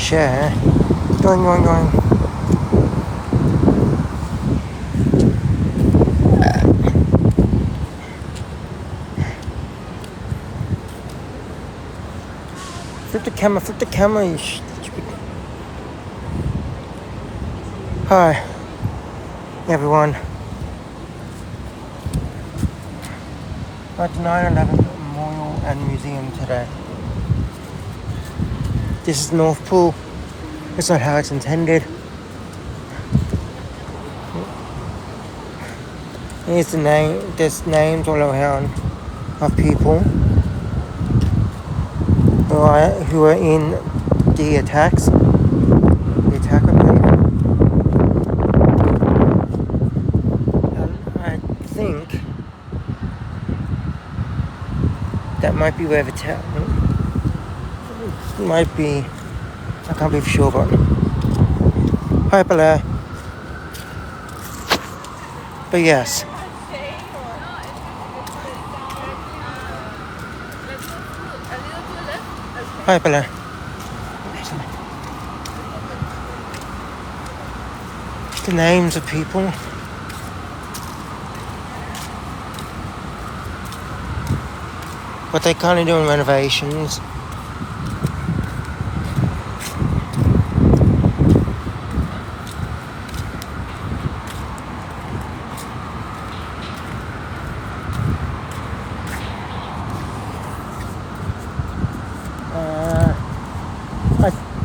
share. Going. Flip the camera, you stupid. Hi, everyone. At 9/11 Memorial and Museum today. This is North Pool. It's not how it's intended. Here's the name. There's names all around of people who are in the attacks. The attack, I believe. I think that might be where the town might be. I can't be sure, but hyper. But yes. Hyper. The names of people. But they're kind of doing renovations.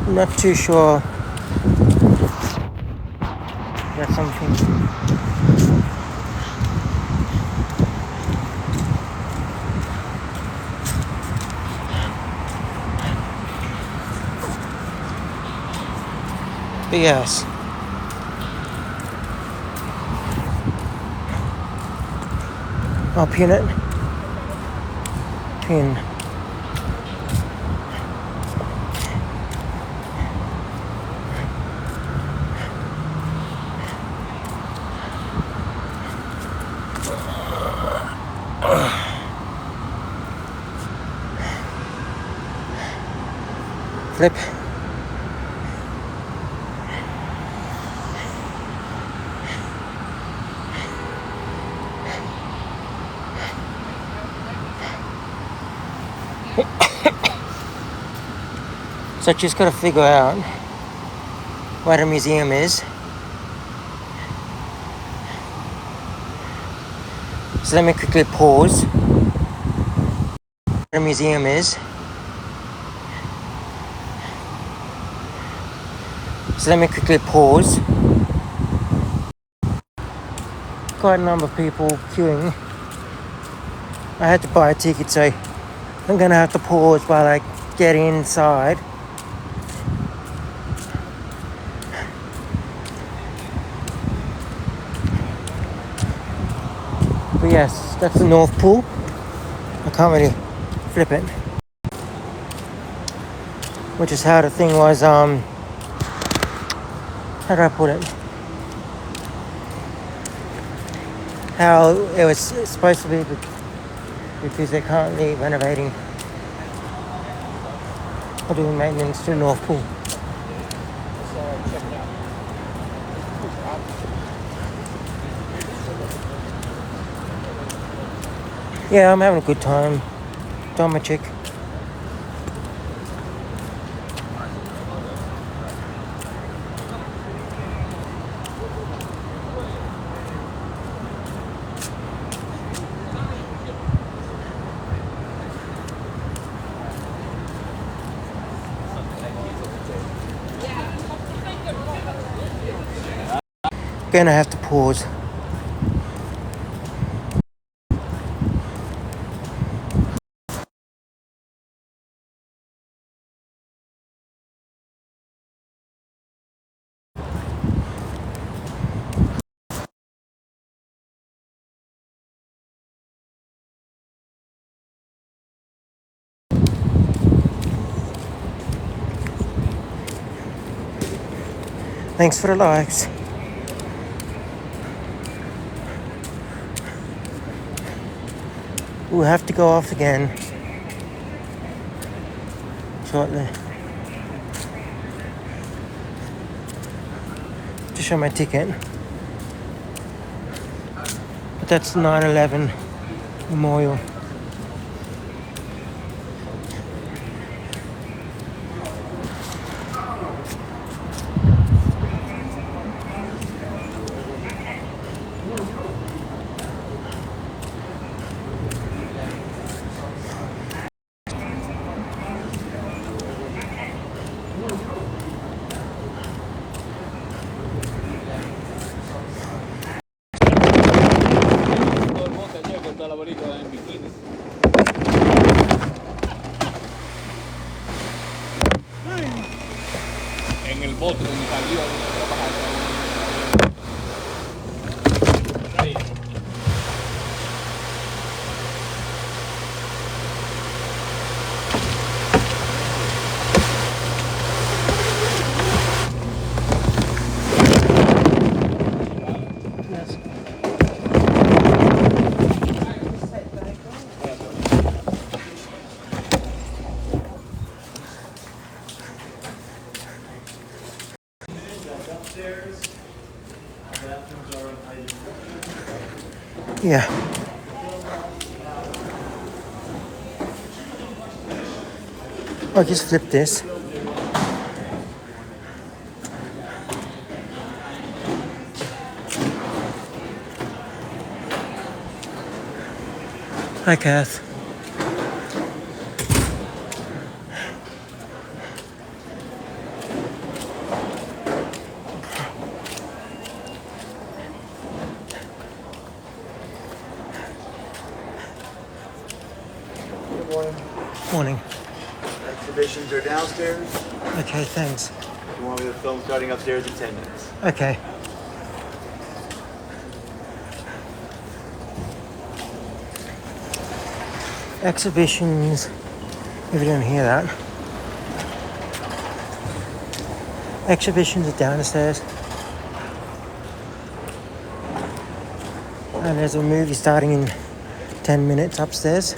I'm not too sure. There's something. But yes. I'll pin it. Pin. Flip. So I just gotta figure out where the museum is. So let me quickly pause. Where the museum is. So let me quickly pause. Quite a number of people queuing. I had to buy a ticket, so I'm gonna have to pause while I get inside. But yes, that's the North Pool. I can't really flip it. Which is how the thing was, how do I put it? How it was supposed to be, because they're currently renovating or doing maintenance to North Pool. Yeah, I'm having a good time. Done my chick. Gonna have to pause. Thanks for the likes. We'll have to go off again shortly. to show my ticket. But that's 9/11 Memorial. En el bote donde salió Yeah. I'll just flip this. Hi, Kath. Good morning. Morning. Exhibitions are downstairs. Okay, thanks. You want me to film starting upstairs in 10 minutes? Okay. Exhibitions, if you didn't hear that. Exhibitions are downstairs. And there's a movie starting in 10 minutes upstairs.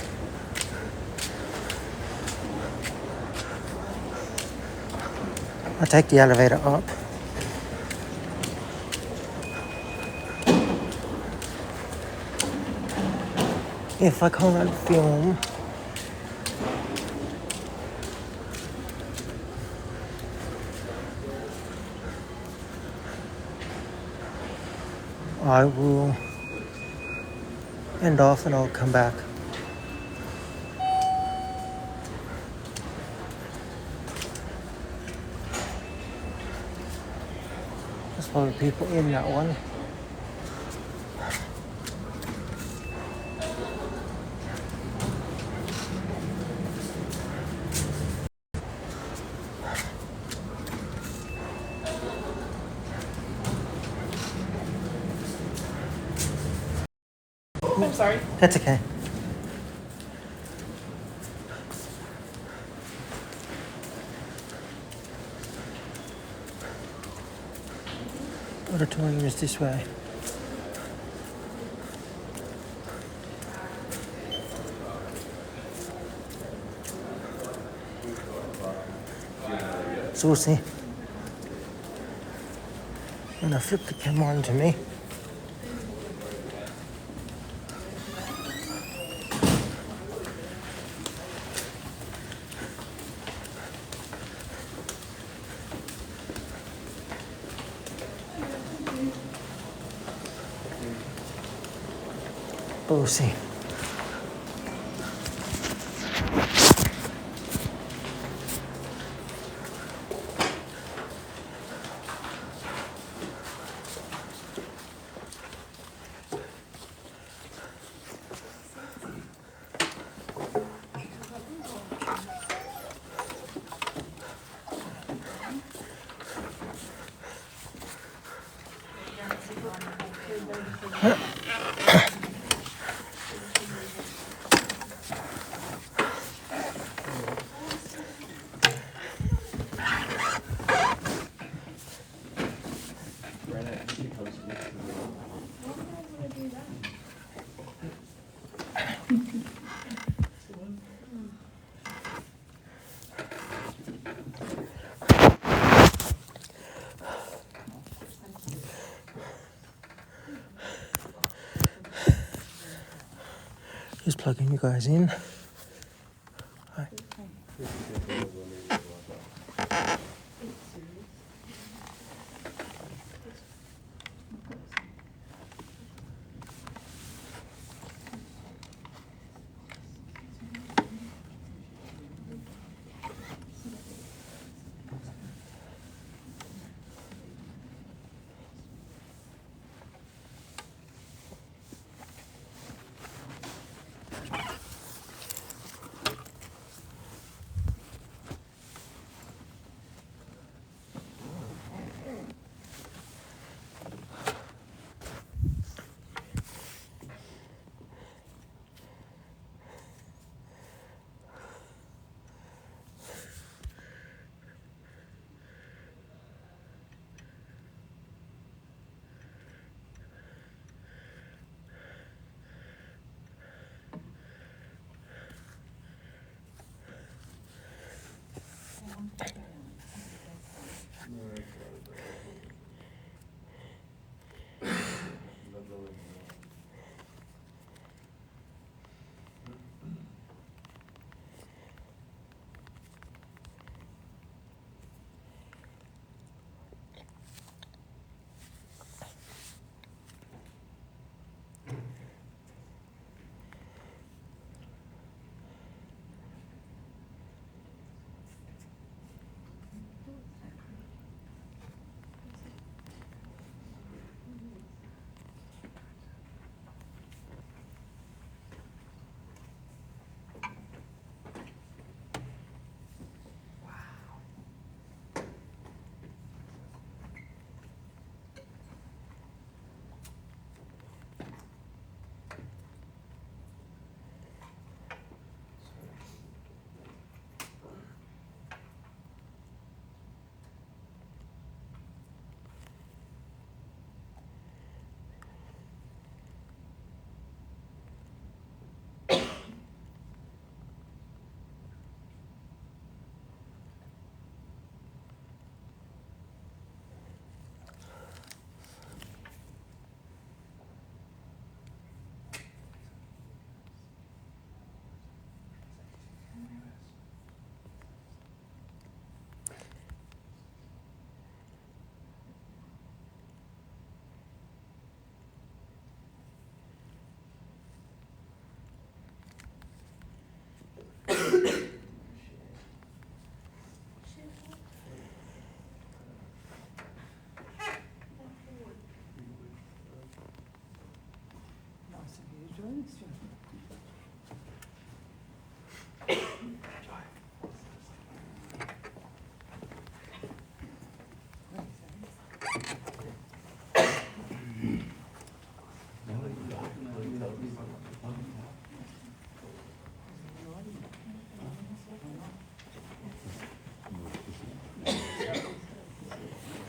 I'll take the elevator up. If I can't film, I will end off and I'll come back. There's probably people in that one. I'm sorry. That's okay. Auditorium is this way. Saucy. And I flip the camera onto me. Saucy. plugging you guys in. Hi.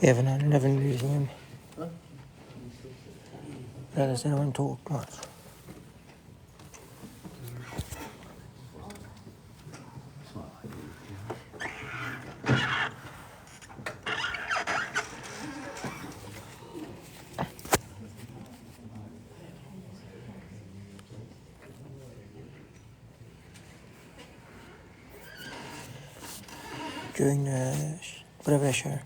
Även han never using him. Does anyone talk much? During the whatever show.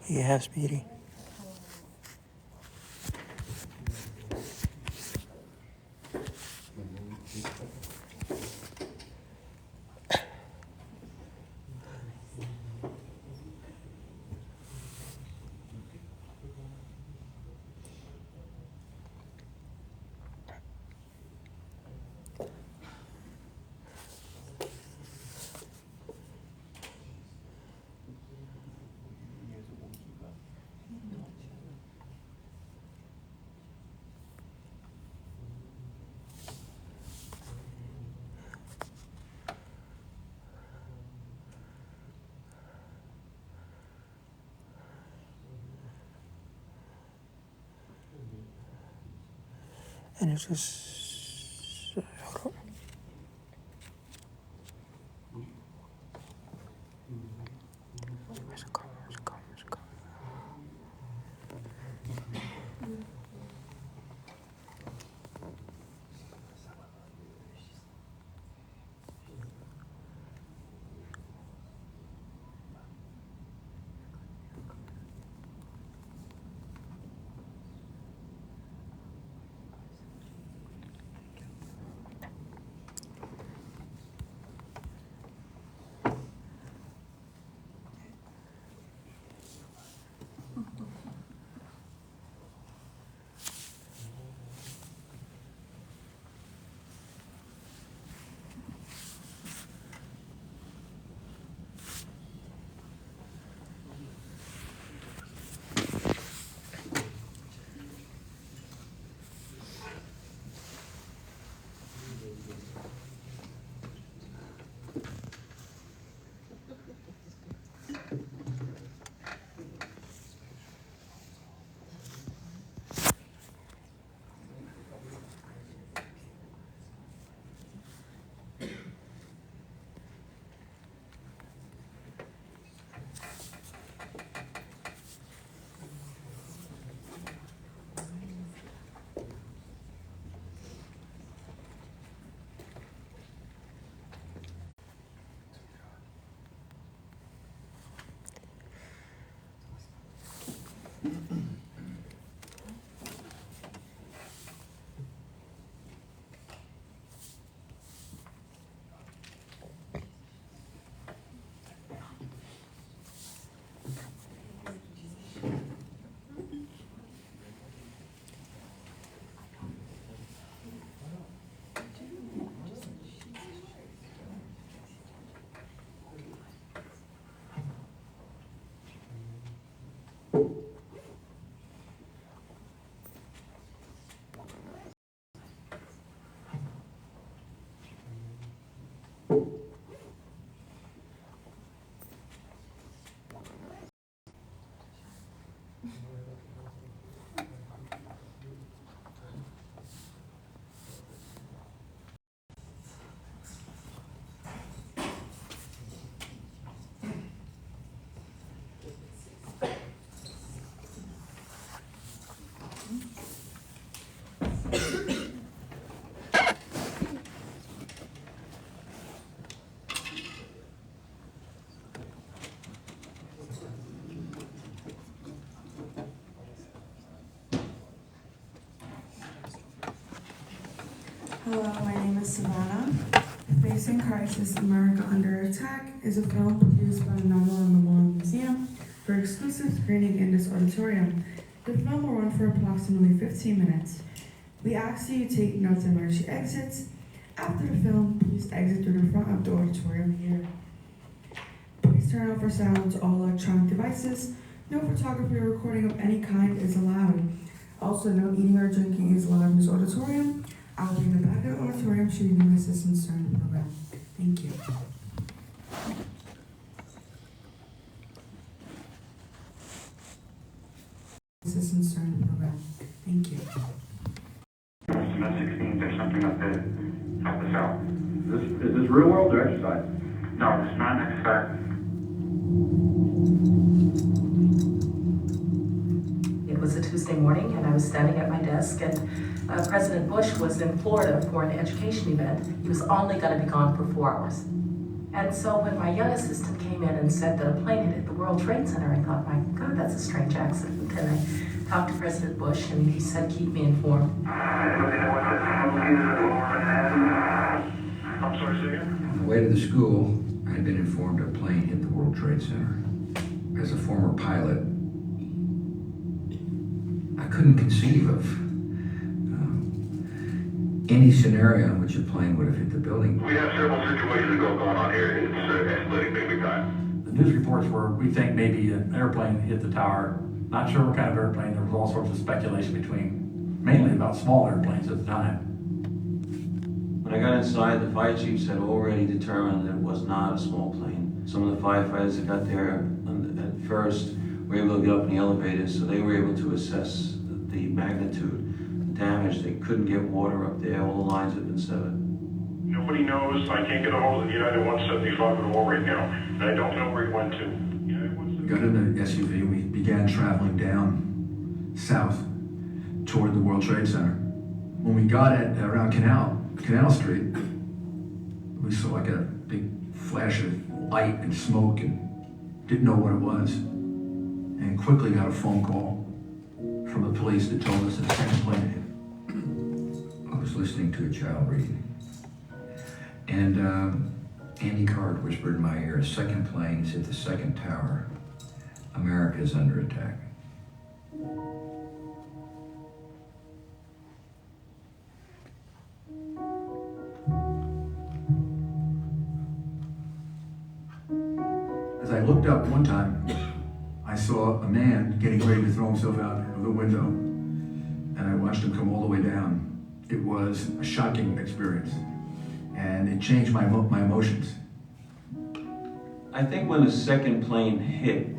You have Speedy. And it's just hold on. Where's it gone? Where's it gone? Where's it gone? Hello, my name is Savannah. Facing Crisis, America Under Attack is a film produced by the National Memorial Museum for exclusive screening in this auditorium. The film will run for approximately 15 minutes. We ask that you take notes of where she exits. After the film, please exit through the front of the auditorium here. Please turn off or silence all electronic devices. No photography or recording of any kind is allowed. Also, no eating or drinking is allowed in this auditorium. I'll be in the back of the auditorium shooting my assistance during the program. Thank you. Assistance during the program. Thank you. Cement 16, there's something up the south. Is this real world or exercise? No, it's not exercise. It was a Tuesday morning, and I was standing at my desk, and President Bush was in Florida for an education event. He was only going to be gone for 4 hours. And so when my young assistant came in and said that a plane had hit the World Trade Center, I thought, my God, that's a strange accident. And I talked to President Bush, and he said, keep me informed. I'm sorry, say again? On the way to the school, I had been informed a plane hit the World Trade Center. As a former pilot, I couldn't conceive of any scenario in which a plane would have hit the building. We have several situations going on here. It's escalating big time. The news reports were, we think maybe an airplane hit the tower. Not sure what kind of airplane. There was all sorts of speculation between, mainly about small airplanes at the time. When I got inside, the fire chiefs had already determined that it was not a small plane. Some of the firefighters that got there at first were able to get up in the elevators, so they were able to assess the magnitude, the damage. They couldn't get water up there. All the lines had been severed. Nobody knows. I can't get a hold of the United 175 at all right now, and I don't know where he went to. We got in the SUV and we began traveling down south toward the World Trade Center. When we got around Canal Street, we saw like a big flash of light and smoke and didn't know what it was. And quickly got a phone call from the police that told us that a second plane had hit. I was listening to a child reading. And Andy Card whispered in my ear, a second plane has hit the second tower. America is under attack. As I looked up one time, I saw a man getting ready to throw himself out of the window, and I watched him come all the way down. It was a shocking experience, and it changed my emotions. I think when the second plane hit,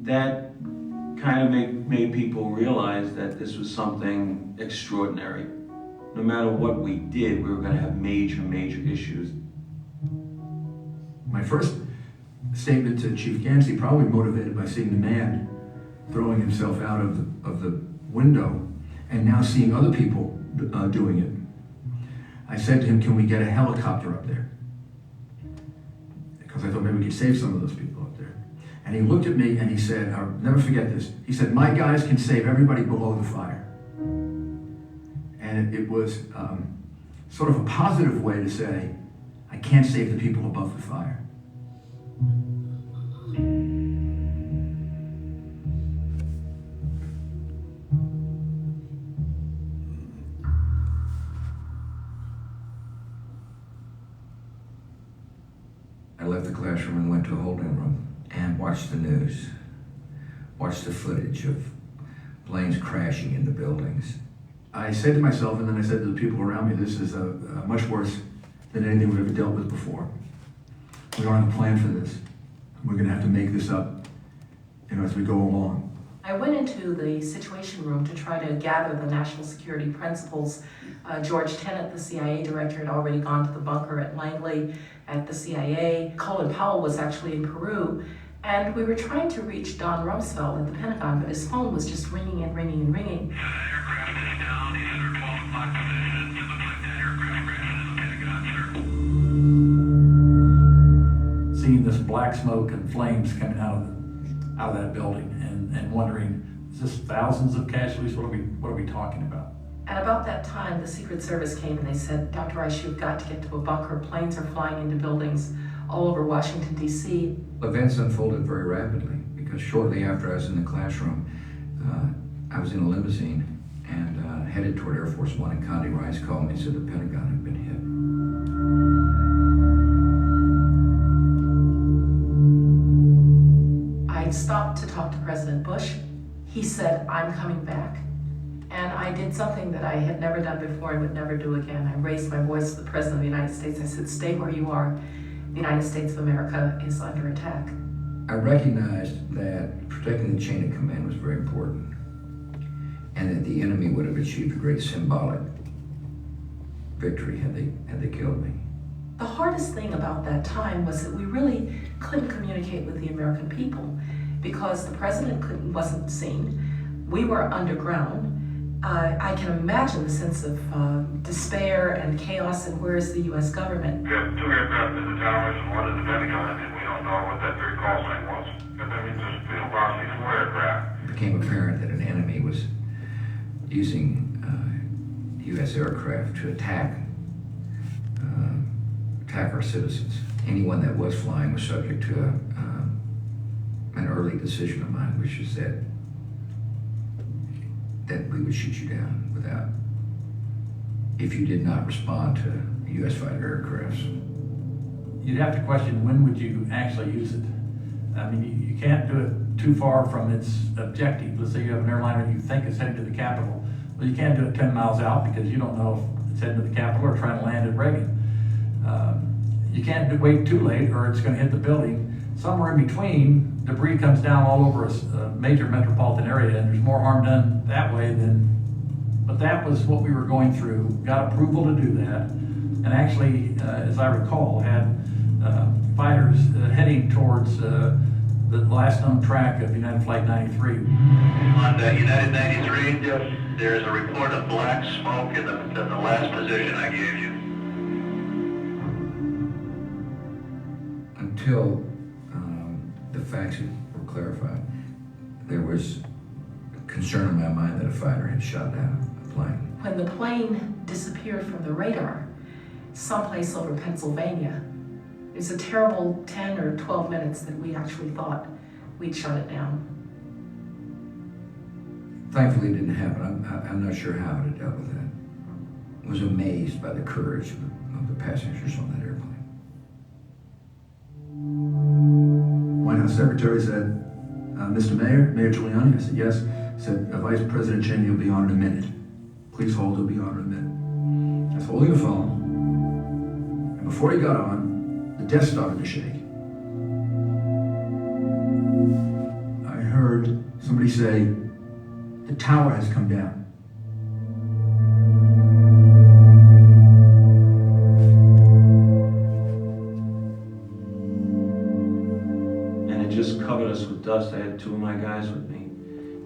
that kind of made people realize that this was something extraordinary. No matter what we did, we were going to have major, major issues. My first statement to Chief Gansey, probably motivated by seeing the man throwing himself out of the window and now seeing other people doing it. I said to him, can we get a helicopter up there? Because I thought maybe we could save some of those people up there. And he looked at me and he said, I'll never forget this. He said, my guys can save everybody below the fire. And it was sort of a positive way to say, I can't save the people above the fire. I left the classroom and went to a holding room and watched the news, watched the footage of planes crashing into buildings. I said to myself, and then I said to the people around me, this is much worse than anything we've ever dealt with before. We don't have a plan for this. We're gonna have to make this up, as we go along. I went into the Situation Room to try to gather the national security principles. George Tenet, the CIA director, had already gone to the bunker at Langley at the CIA. Colin Powell was actually in Peru. And we were trying to reach Don Rumsfeld at the Pentagon, but his phone was just ringing and ringing and ringing. Aircraft is down. These are 12 o'clock position. It looks like that aircraft crashed in the Pentagon, sir. Seeing this black smoke and flames coming out of that building and wondering, is this thousands of casualties? What are we talking about? And about that time, the Secret Service came and they said, Dr. Rice, you've got to get to a bunker. Planes are flying into buildings all over Washington, D.C. Events unfolded very rapidly because shortly after I was in the classroom, I was in a limousine and headed toward Air Force One, and Condi Rice called me and said the Pentagon had been hit. I stopped to talk to President Bush. He said, I'm coming back. And I did something that I had never done before and would never do again. I raised my voice to the President of the United States. I said, stay where you are. The United States of America is under attack. I recognized that protecting the chain of command was very important, and that the enemy would have achieved a great symbolic victory had they killed me. The hardest thing about that time was that we really couldn't communicate with the American people because the president wasn't seen. We were underground. I can imagine the sense of despair and chaos, and where is the U.S. government? We have 2 aircraft in the towers and 1 in the Pentagon, and we don't know what that third call sign was. But that means there's possibly 4 aircraft. It became apparent that an enemy was using U.S. aircraft to attack our citizens. Anyone that was flying was subject to an early decision of mine, which is that we would shoot you down if you did not respond to U.S. fighter aircrafts. You'd have to question, when would you actually use it? I mean, you can't do it too far from its objective. Let's say you have an airliner you think is heading to the Capitol. Well, you can't do it 10 miles out because you don't know if it's heading to the Capitol or trying to land at Reagan. You can't wait too late or it's going to hit the building. Somewhere in between, debris comes down all over a major metropolitan area, and there's more harm done that way but that was what we were going through. Got approval to do that, and actually, as I recall, had fighters heading towards the last known track of United Flight 93. On United 93, yes. There is a report of black smoke in the last position I gave you. Until the facts were clarified, there was concern in my mind that a fighter had shot down a plane. When the plane disappeared from the radar, someplace over Pennsylvania, it was a terrible 10 or 12 minutes that we actually thought we'd shut it down. Thankfully, it didn't happen. I'm not sure how it dealt with that. I was amazed by the courage of the passengers on that airplane. White House Secretary said, Mr. Mayor Giuliani, I said, yes. He said, Vice President Cheney will be on in a minute. Please hold, he'll be on in a minute. I was holding the phone, and before he got on, the desk started to shake. I heard somebody say, the tower has come down. Just covered us with dust. I had 2 of my guys with me,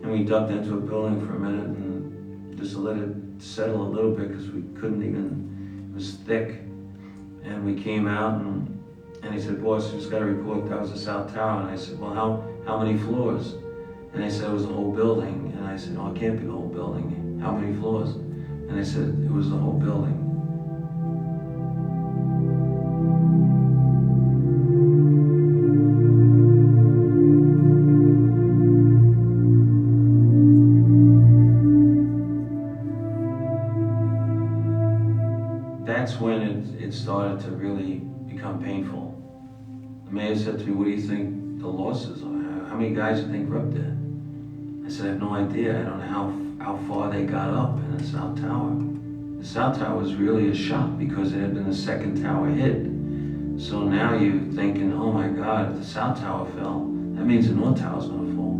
and we ducked into a building for a minute and just let it settle a little bit because we couldn't even, it was thick. And we came out and he said, boss, you just got to report that was the South Tower. And I said, well, how many floors? And they said it was the whole building. And I said, no, it can't be the whole building. How many floors? And they said it was the whole building. That's when it started to really become painful. The mayor said to me, what do you think the losses are? How many guys do you think were up there? I said, I have no idea. I don't know how far they got up in the South Tower. The South Tower was really a shock because it had been the second tower hit. So now you're thinking, oh my God, if the South Tower fell, that means the North Tower's gonna fall.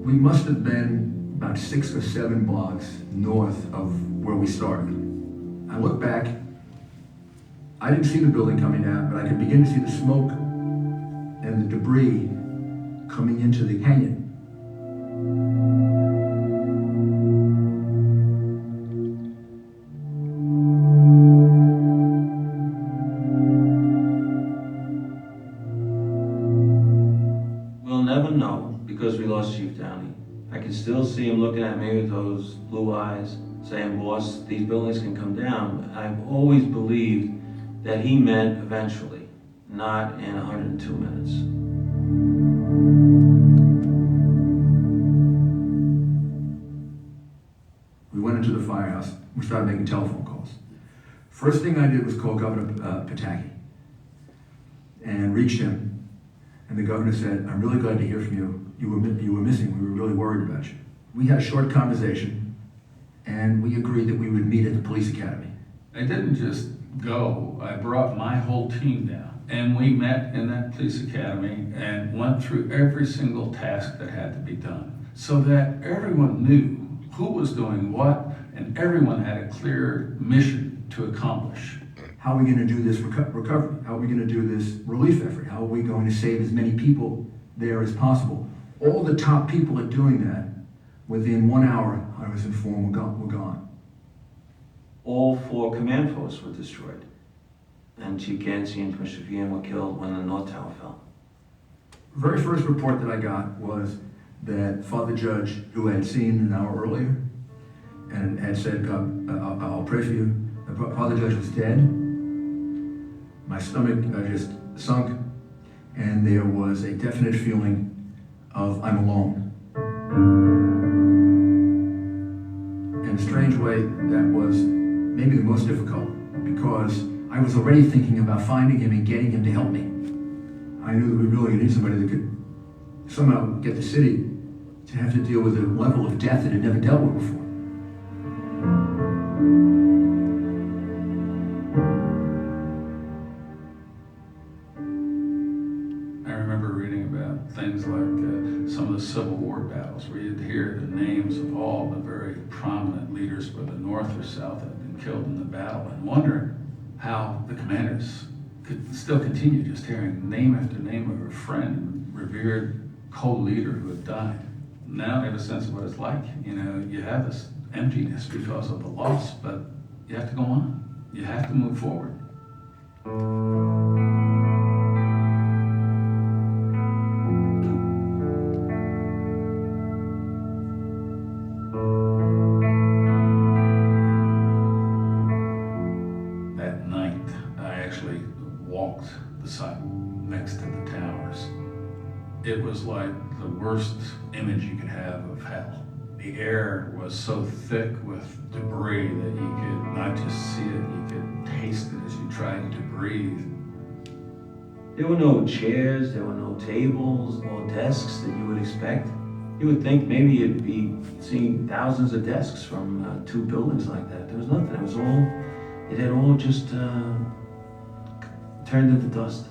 We must have been about 6 or 7 blocks north of where we started. I look back, I didn't see the building coming down, but I could begin to see the smoke and the debris coming into the canyon. We'll never know because we lost Chief Downey. I can still see him looking at me with those blue eyes, saying, boss, these buildings can come down. I've always believed that he meant eventually, not in 102 minutes. We went into the firehouse. We started making telephone calls. First thing I did was call Governor Pataki and reached him. And the governor said, I'm really glad to hear from you. You were missing. We were really worried about you. We had a short conversation, and we agreed that we would meet at the police academy. I didn't just go. I brought my whole team down. And we met in that police academy and went through every single task that had to be done so that everyone knew who was doing what and everyone had a clear mission to accomplish. How are we going to do this recovery? How are we going to do this relief effort? How are we going to save as many people there as possible? All the top people at doing that, within 1 hour, I was informed, were gone. All 4 command posts were destroyed. And Chief Gansey and Commissioner Vian were killed when the North Tower fell. The very first report that I got was that Father Judge, who I had seen an hour earlier, and had said, God, I'll pray for you. Father Judge was dead. My stomach just sunk, and there was a definite feeling of I'm alone. In a strange way, that was maybe the most difficult, because I was already thinking about finding him and getting him to help me. I knew that we really needed somebody that could somehow get the city to have to deal with a level of death it had never dealt with before. I remember reading about things like some of the Civil War battles where you'd hear the names of all the very prominent leaders, whether North or South, that had been killed in the battle, and wondering how the commanders could still continue just hearing name after name of a friend, revered co-leader who had died. Now they have a sense of what it's like. You know, you have this emptiness because of the loss, but you have to go on. You have to move forward. That night, I actually walked the site next to the towers. It was like the worst image you could have of hell. The air was so thick with debris that you could not just see it, you could taste it as you tried to breathe. There were no chairs, there were no tables or desks that you would expect. You would think maybe you'd be seeing thousands of desks from 2 buildings like that. There was nothing. It had all just turned into dust.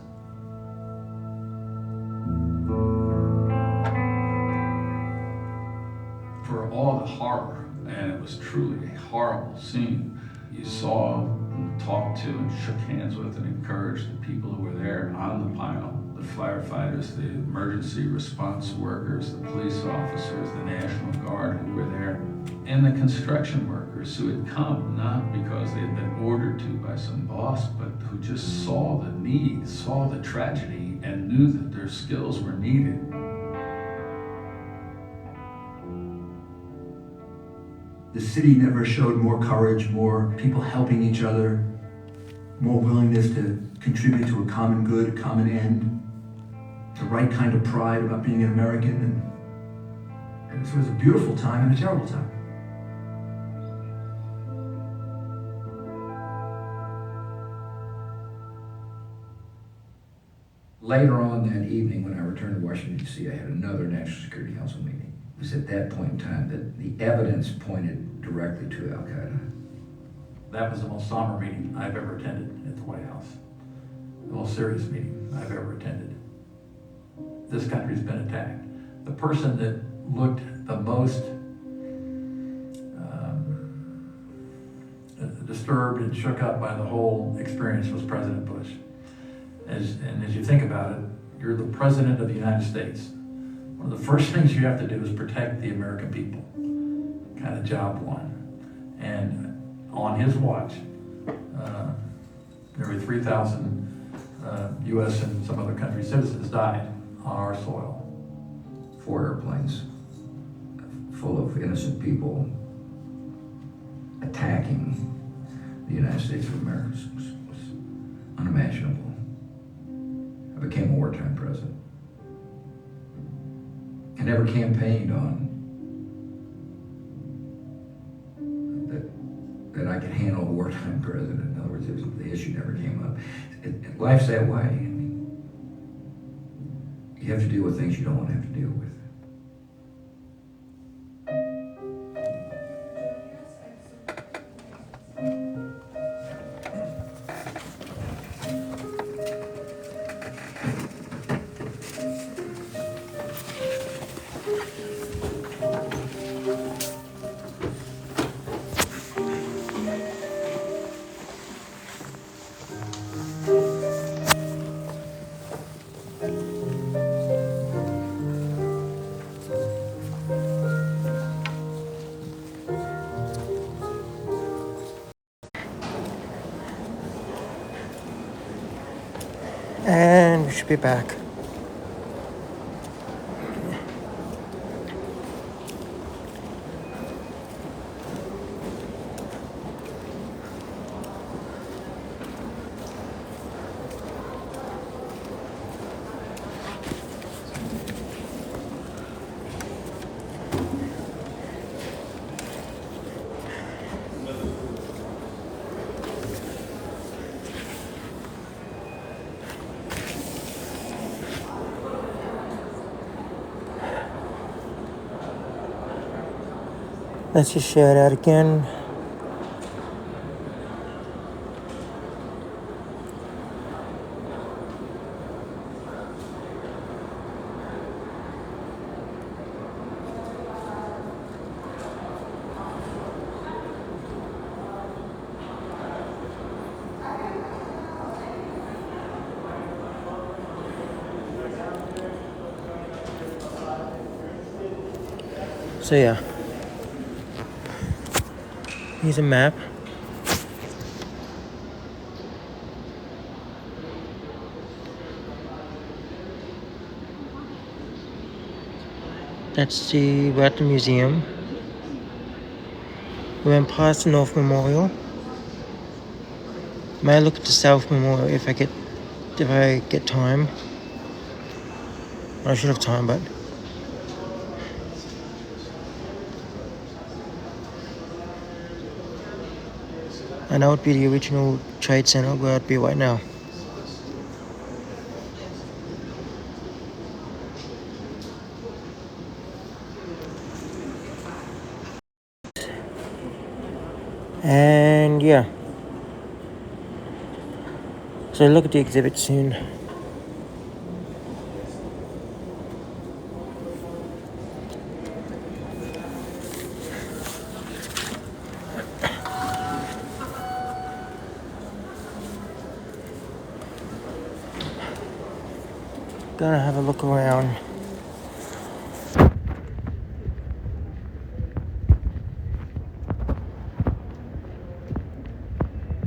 For all the horror, and it was truly a horrible scene, you saw, and talked to, and shook hands with, and encouraged the people who were there on the pile. The firefighters, the emergency response workers, the police officers, the National Guard who were there, and the construction workers who had come not because they had been ordered to by some boss, but who just saw the need, saw the tragedy, and knew that their skills were needed. The city never showed more courage, more people helping each other, more willingness to contribute to a common good, a common end, the right kind of pride about being an American. And this was a beautiful time and a terrible time. Later on that evening, when I returned to Washington, D.C., I had another National Security Council meeting. It was at that point in time that the evidence pointed directly to Al-Qaeda. That was the most somber meeting I've ever attended at the White House. The most serious meeting I've ever attended. This country's been attacked. The person that looked the most disturbed and shook up by the whole experience was President Bush. As you think about it, you're the President of the United States. One of the first things you have to do is protect the American people. Kind of job one. And on his watch, nearly 3,000 U.S. and some other country citizens died on our soil. 4 airplanes full of innocent people attacking the United States of America was unimaginable. I became a wartime president. I never campaigned on that I could handle a wartime president. In other words, the issue never came up. Life's that way. I mean, you have to deal with things you don't want to have to deal with. And we should be back. Let's just share it out again. So yeah. Here's a map. We're at the museum. We went past the North Memorial. Might look at the South Memorial if I get time. I should have time, but and that would be the original Trade Center where I'd be right now. And yeah. So look at the exhibit soon. Gonna have a look around.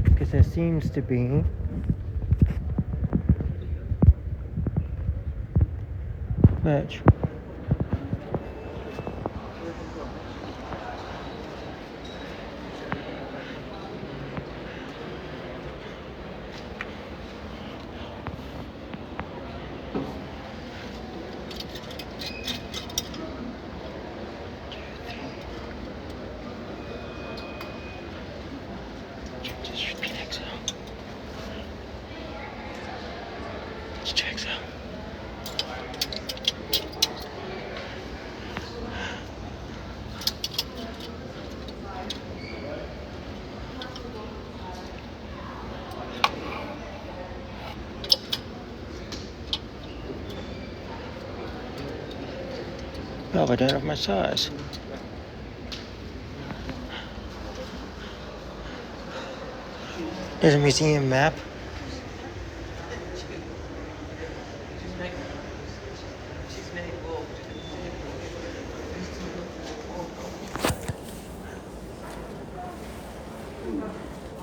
Because there seems to be Virgil. Checks out. Oh, I don't have my size. There's a museum map.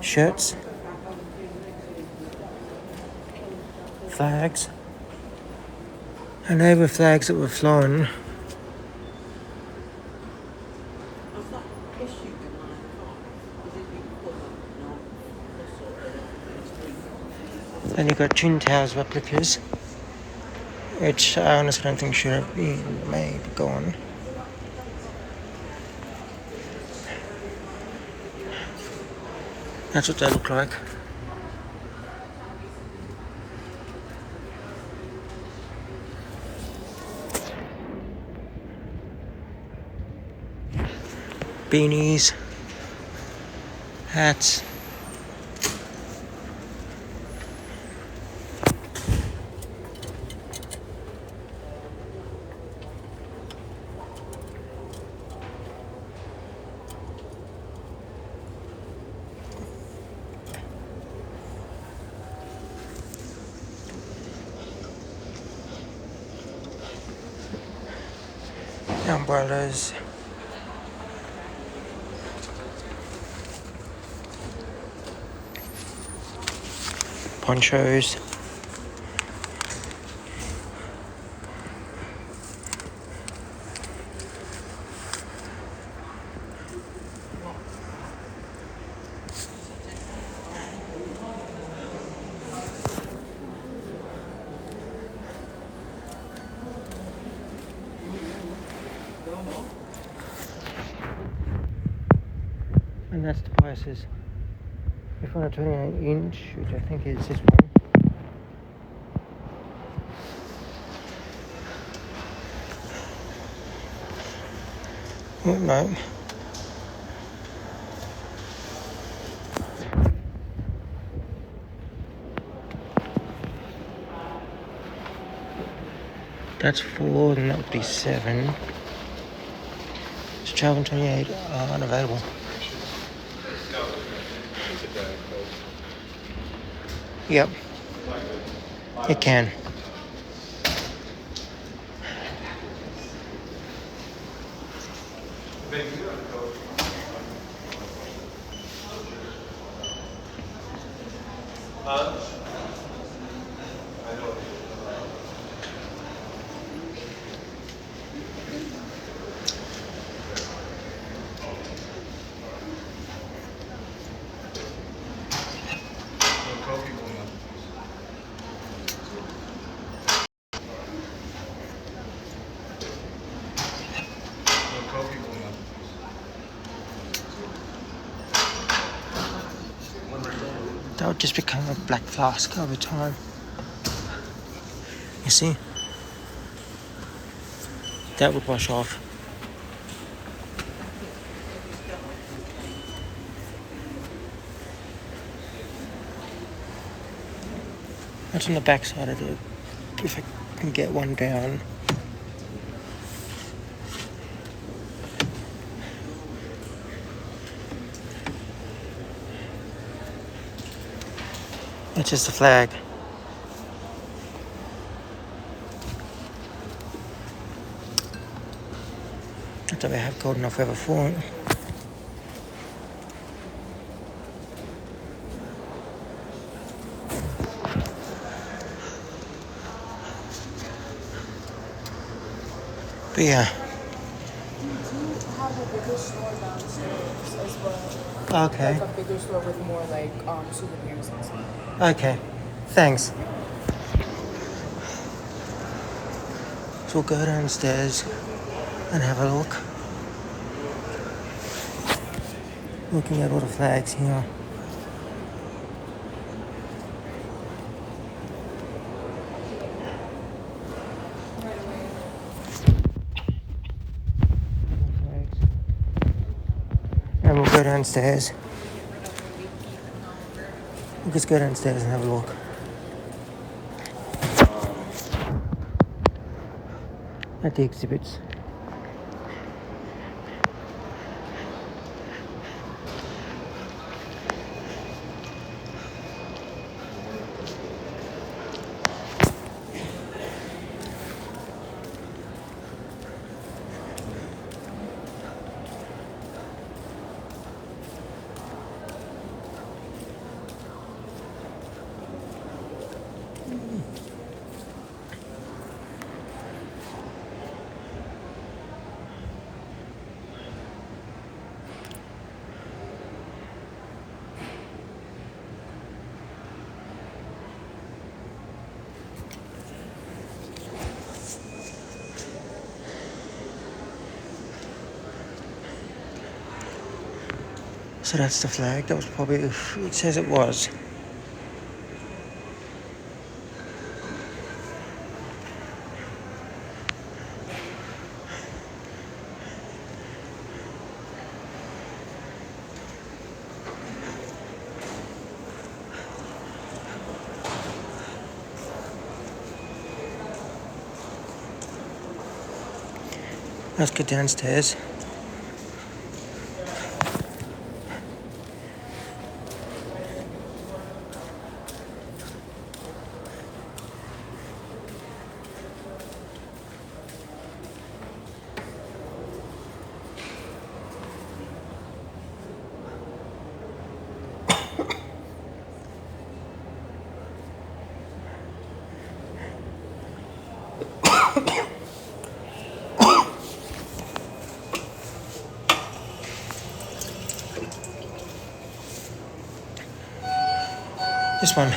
Shirts. Flags. And they were flags that were flown. Then you've got Twin Towers replicas, which I honestly don't think should have been made, gone. That's what they look like. Beanies, hats. Umbrellas. Ponchos. And that's the prices. If on a 28-inch, which I think is this one. Oh, no. That's 4, and that would be 7. It's 12 and 28 are unavailable. Yep. It can. That would just become a black flask over time. You see? That would wash off. That's on the back side of it. If I can get one down. It's just a flag. I don't have cold enough ever for it. But yeah. We do have a bigger store downstairs as well. Okay. Like a bigger store with more like souvenirs and stuff. Okay. Thanks. So we'll go downstairs and have a look. Looking at all the flags here. And we'll go downstairs. We'll just go downstairs and have a look. At the exhibits. So that's the flag. That was probably, it says it was. Let's get downstairs. This one.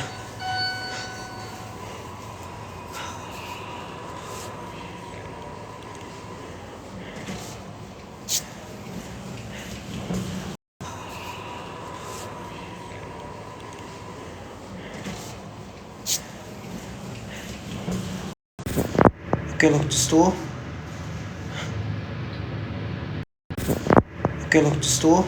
Okay, look at the store. Okay, look at the store.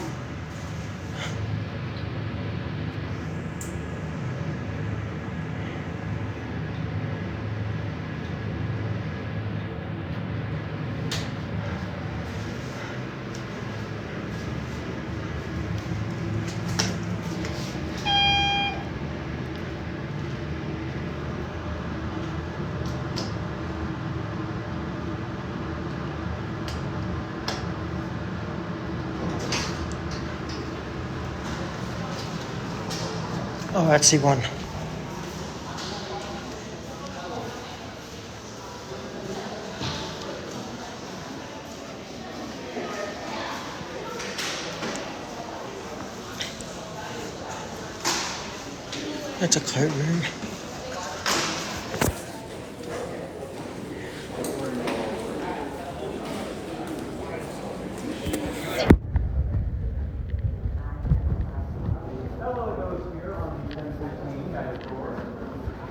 Oh, I see one. That's a coat room.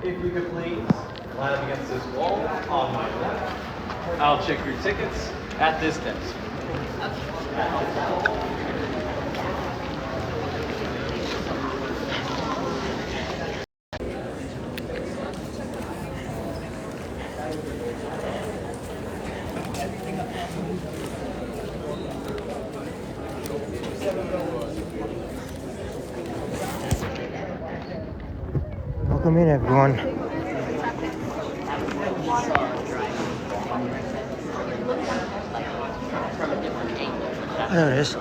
If you could please line up against this wall on my left. I'll check your tickets at this desk. Welcome in, everyone. Oh, there it is.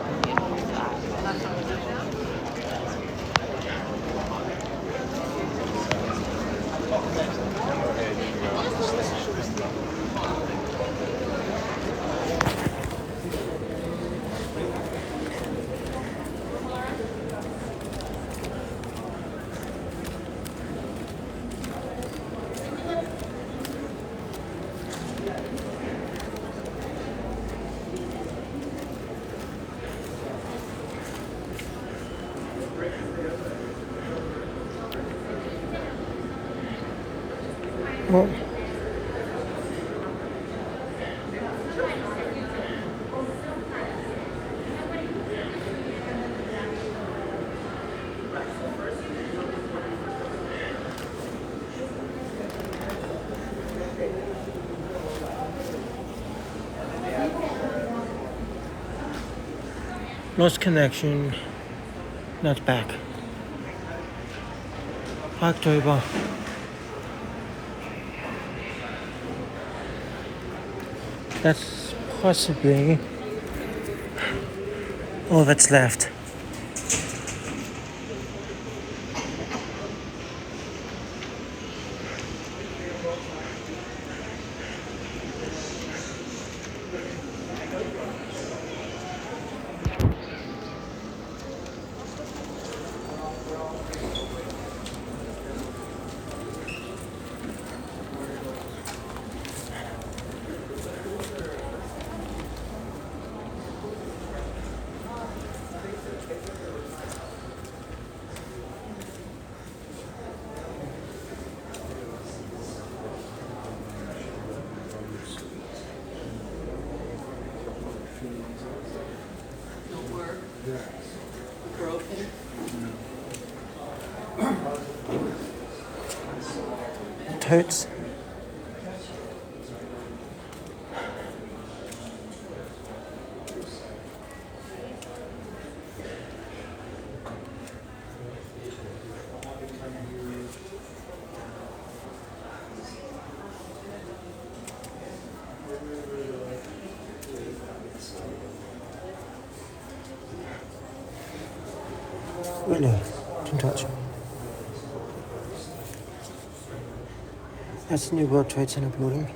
Well, lost connection. Now it's back. October. That's possibly all that's left. totes. Really, don't touch. That's the new World Trade Center building.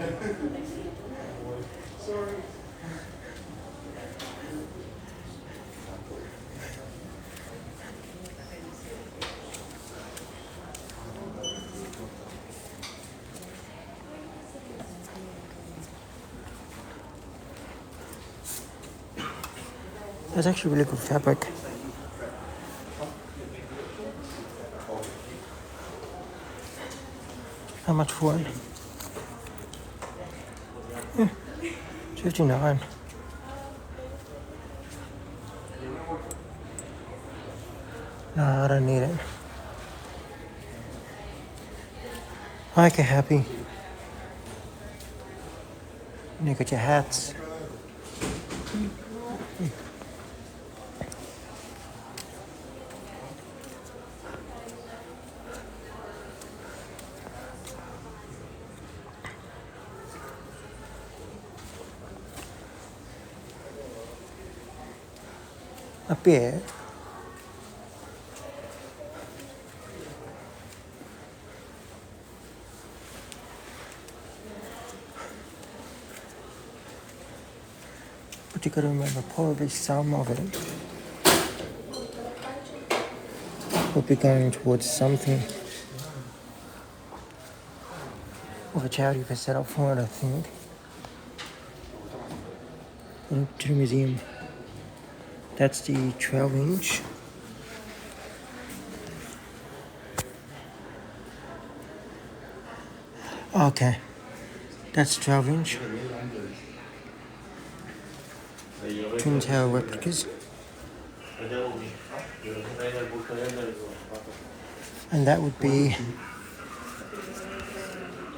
That's actually really good fabric. How much for it? Yeah, 59. No, I don't need it. Okay, happy. And you got your hats. Up here. But you gotta remember, probably some of it will be going towards something of a charity they set up for it, I think. To the museum. That's the 12-inch. Okay, that's 12-inch. Twin Tower replicas. And that would be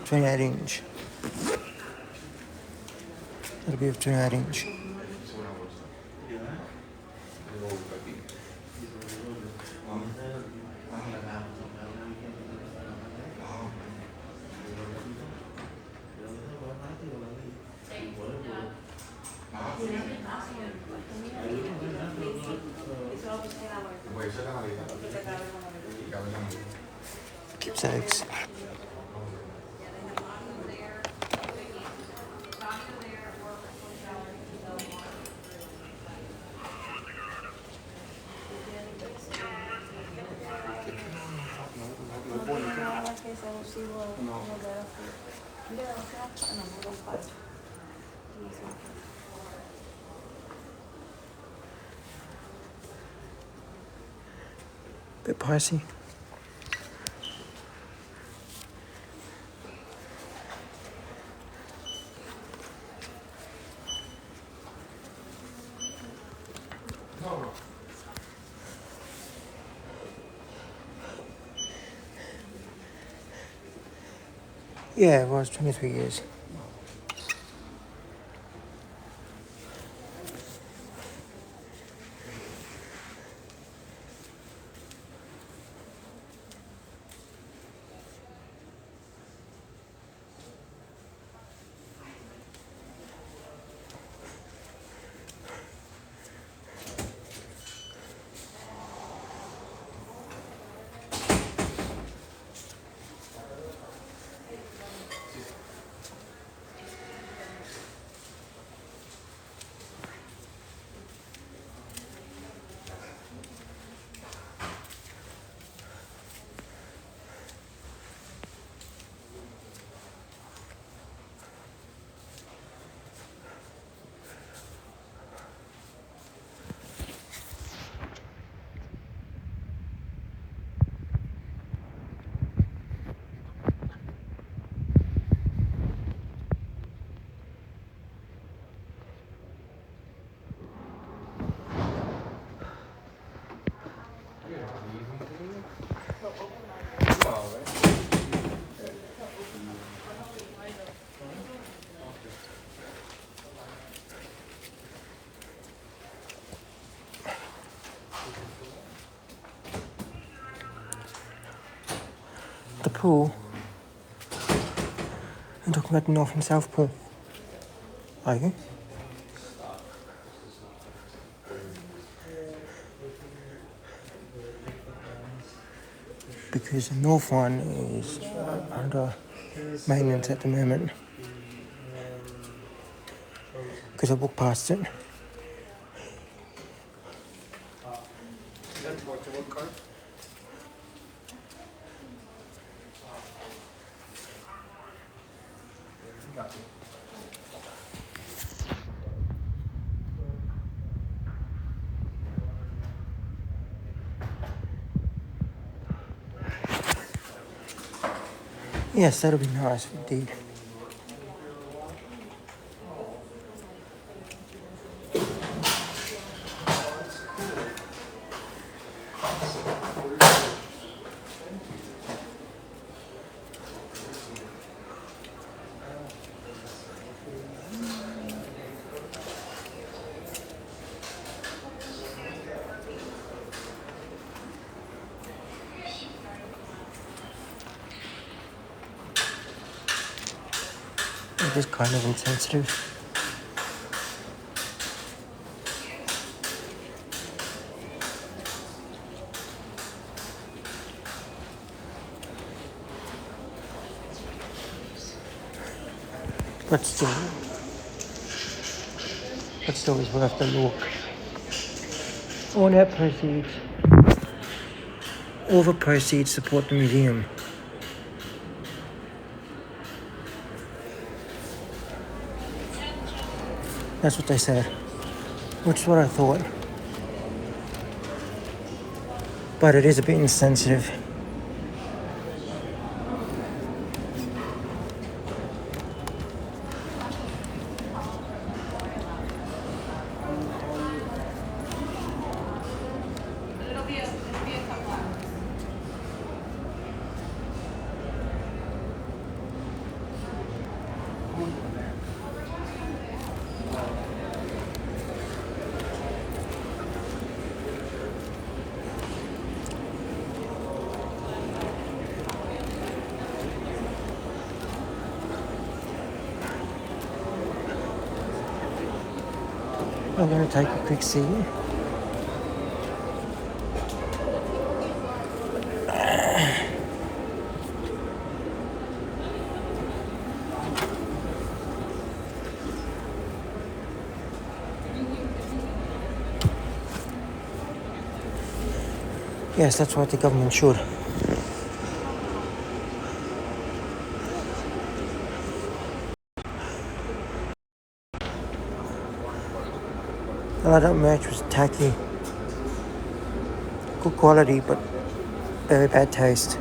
28-inch. That'll be a 28-inch. Keepsakes. Bit pricey. Yeah, it was 23 years. Pole. I'm talking about the North and South Pole. Are you? Because the North one is under maintenance at the moment. Because I walked past it. Yes, that'll be nice indeed. It is kind of insensitive. But still is worth the look. All the proceeds support the museum. That's what they said, which is what I thought. But it is a bit insensitive. I'm going to take a quick seat. Yes, that's what the government should. Well, that merch was tacky. Good quality, but very bad taste.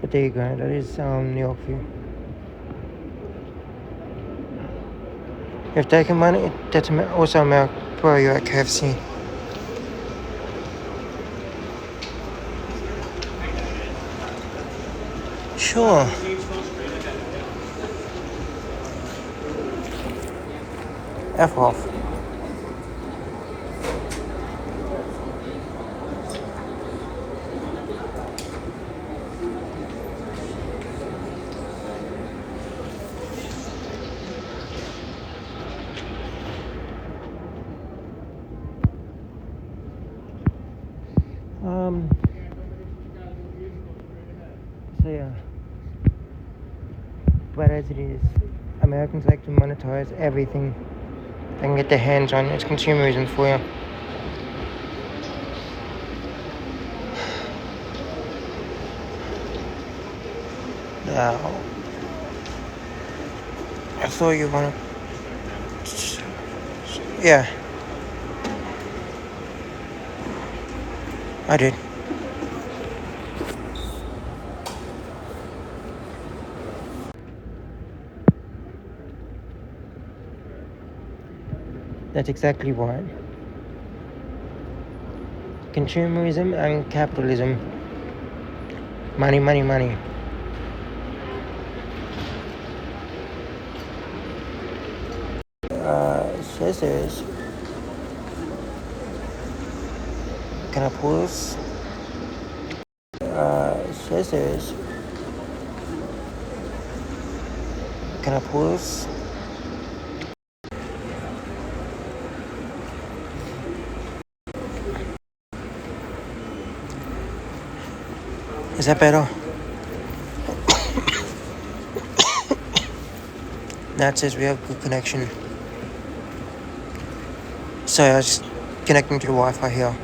But there you go, that is New York view. If taking money, that's also America where you're at KFC. Sure. F off. So yeah. But as it is, Americans like to monetize everything they can get their hands on. It's consumerism for you. Now, I thought you wanted... Yeah. I did. That's exactly right. Consumerism and capitalism. Money, money, money. scissors. Can I pause? Scissors. Can I pause? Is that better? That says we have good connection. So I was connecting to the Wi-Fi here.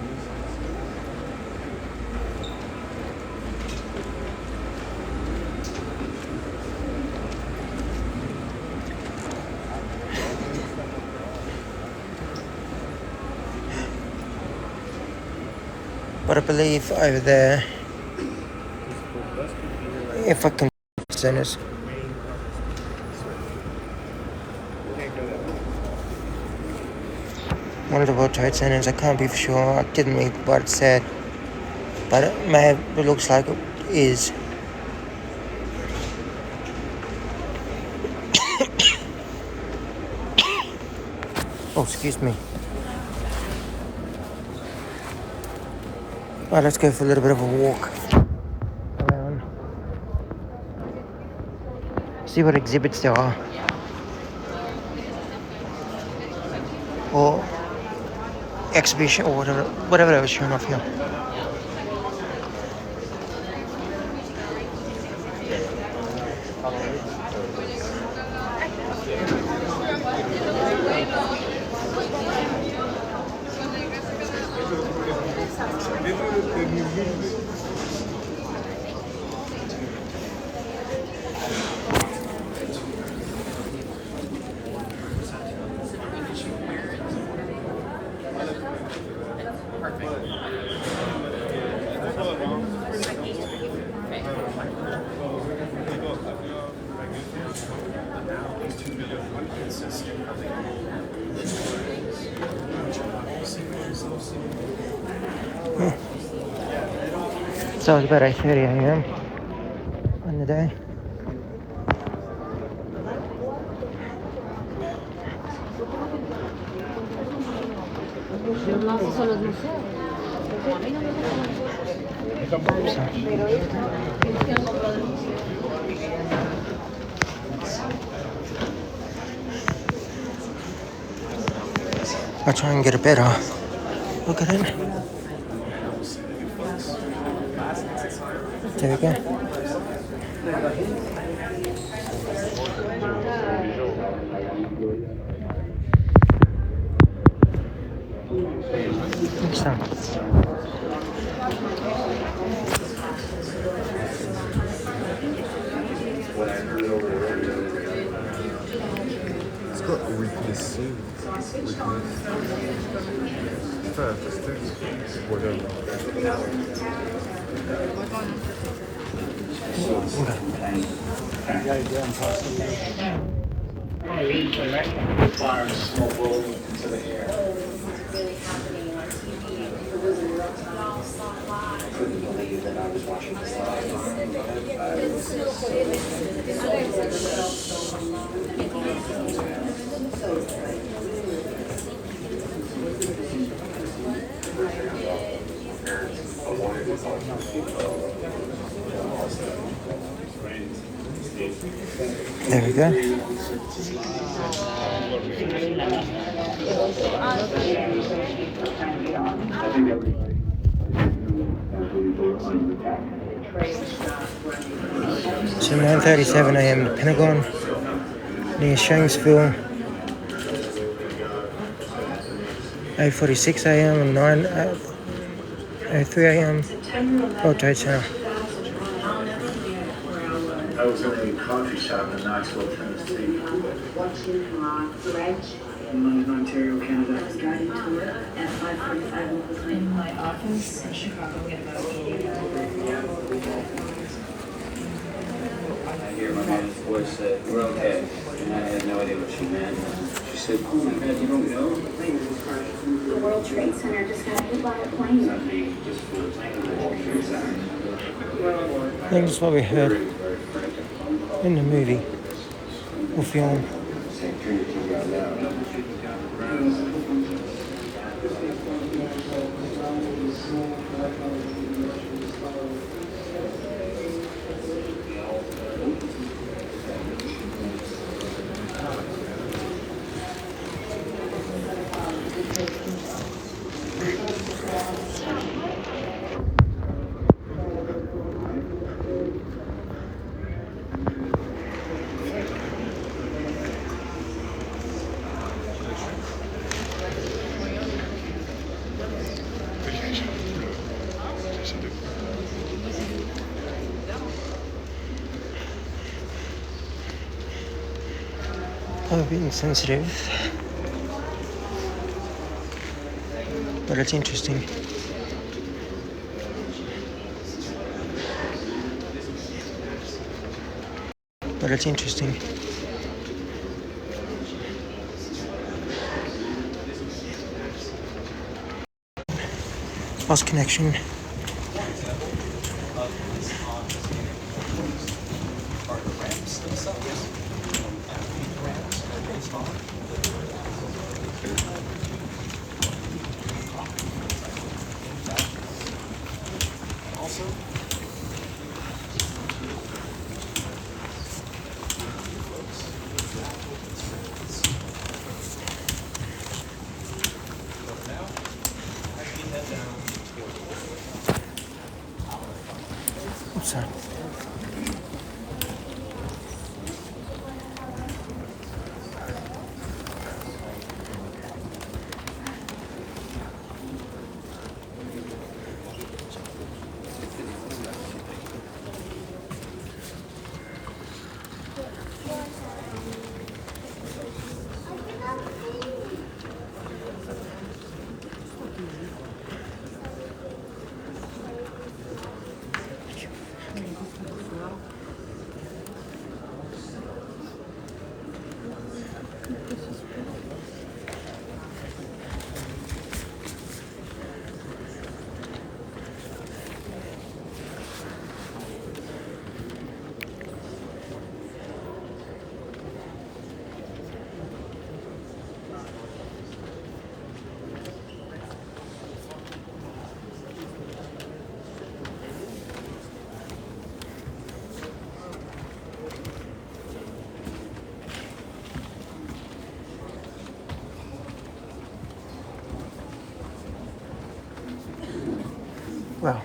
But I believe over there, if I can centers, one of the World Trade Centers, I can't be for sure, I didn't read what it said, but it looks like it is. Oh, excuse me. Right, let's go for a little bit of a walk around. See what exhibits there are. Or exhibition or whatever they were showing off here. So it's about 8:30 a.m. on the day. I'll try and get a better look at it. There we go. Next time. It's got weakness. Fire smoke rolled into the air. I couldn't believe that I was watching this There we go. So 9:37 a.m. the Pentagon near Shanksville. 8:46 a.m. and 9:03 a.m. World Trade Center. I was in a coffee shop in Knoxville, Tennessee. In Ontario, Canada. I was guided tour at 5:45 in my office in Chicago. I hear my mom's voice say, "We're okay," and I had no idea what she meant. She said, "Oh my God, you don't know?" The World Trade Center just got hit by a plane. Just for the World Trade Center. I think that's what we heard in the movie or film. I'm a bit insensitive, but it's interesting. But it's interesting. Lost connection. Oops, sorry. Well,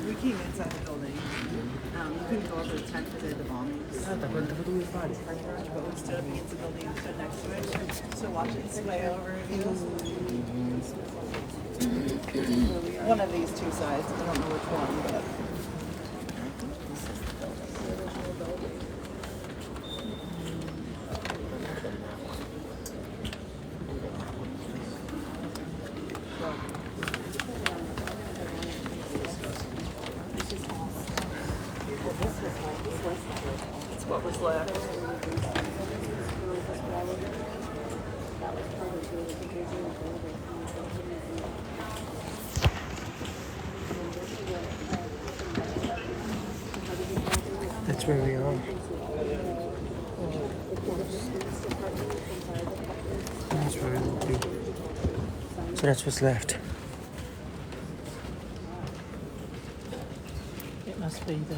We came inside the building. You couldn't go over the tent because they had the bombings. But we stood up against the building and stood next to it. So watch it sway over. One of these two sides. I don't know which one, but. That's what was left. that's where we are. That's where we will be. So that's what's left. It must be the.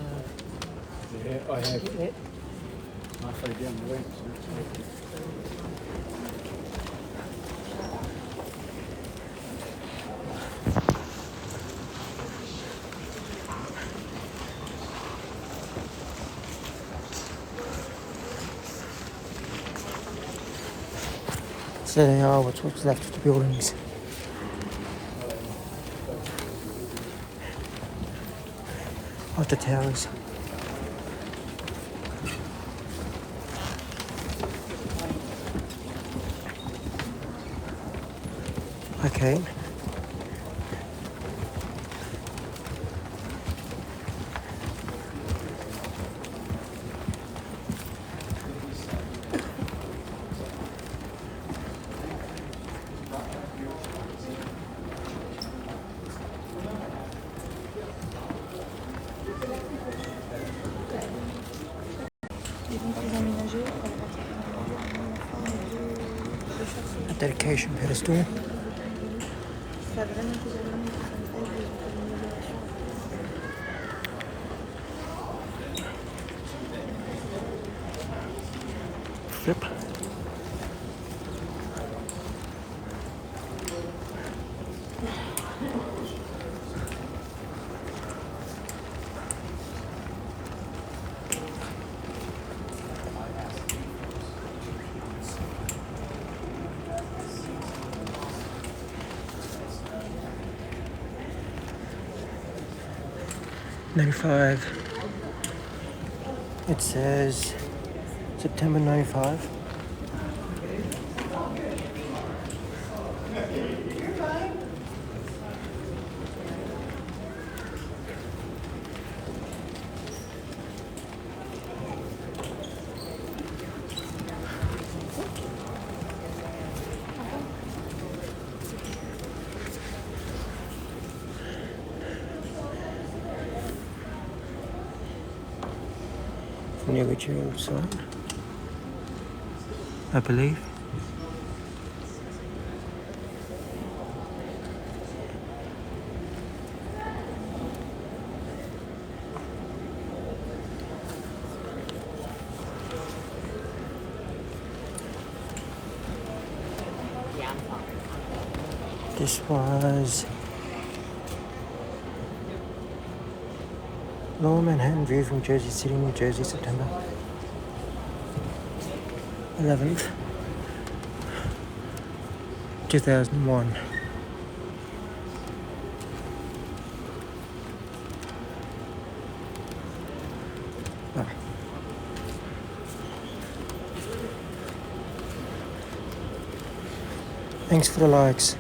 Yeah, I have. Halfway down the ramps. So they are what's left of the buildings. Of the towers. Okay. A dedication pedestal. Flip. '95. It says September '95. From the original sign, I believe. This was Lower Manhattan view from Jersey City, New Jersey, September 11th, 2001. Wow. Thanks for the likes.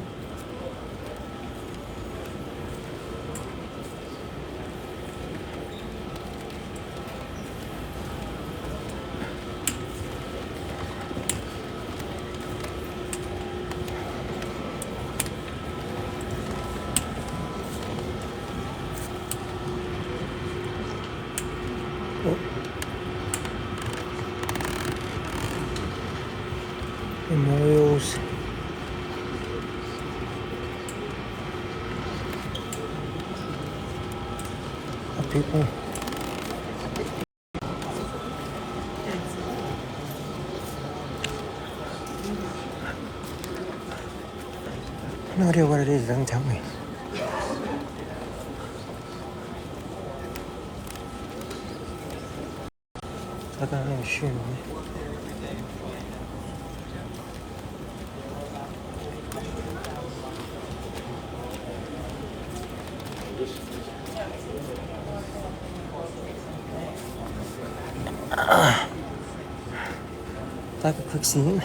Memorials. Of people. No idea what it is, it doesn't tell me. I can only assume. Like a quick scene.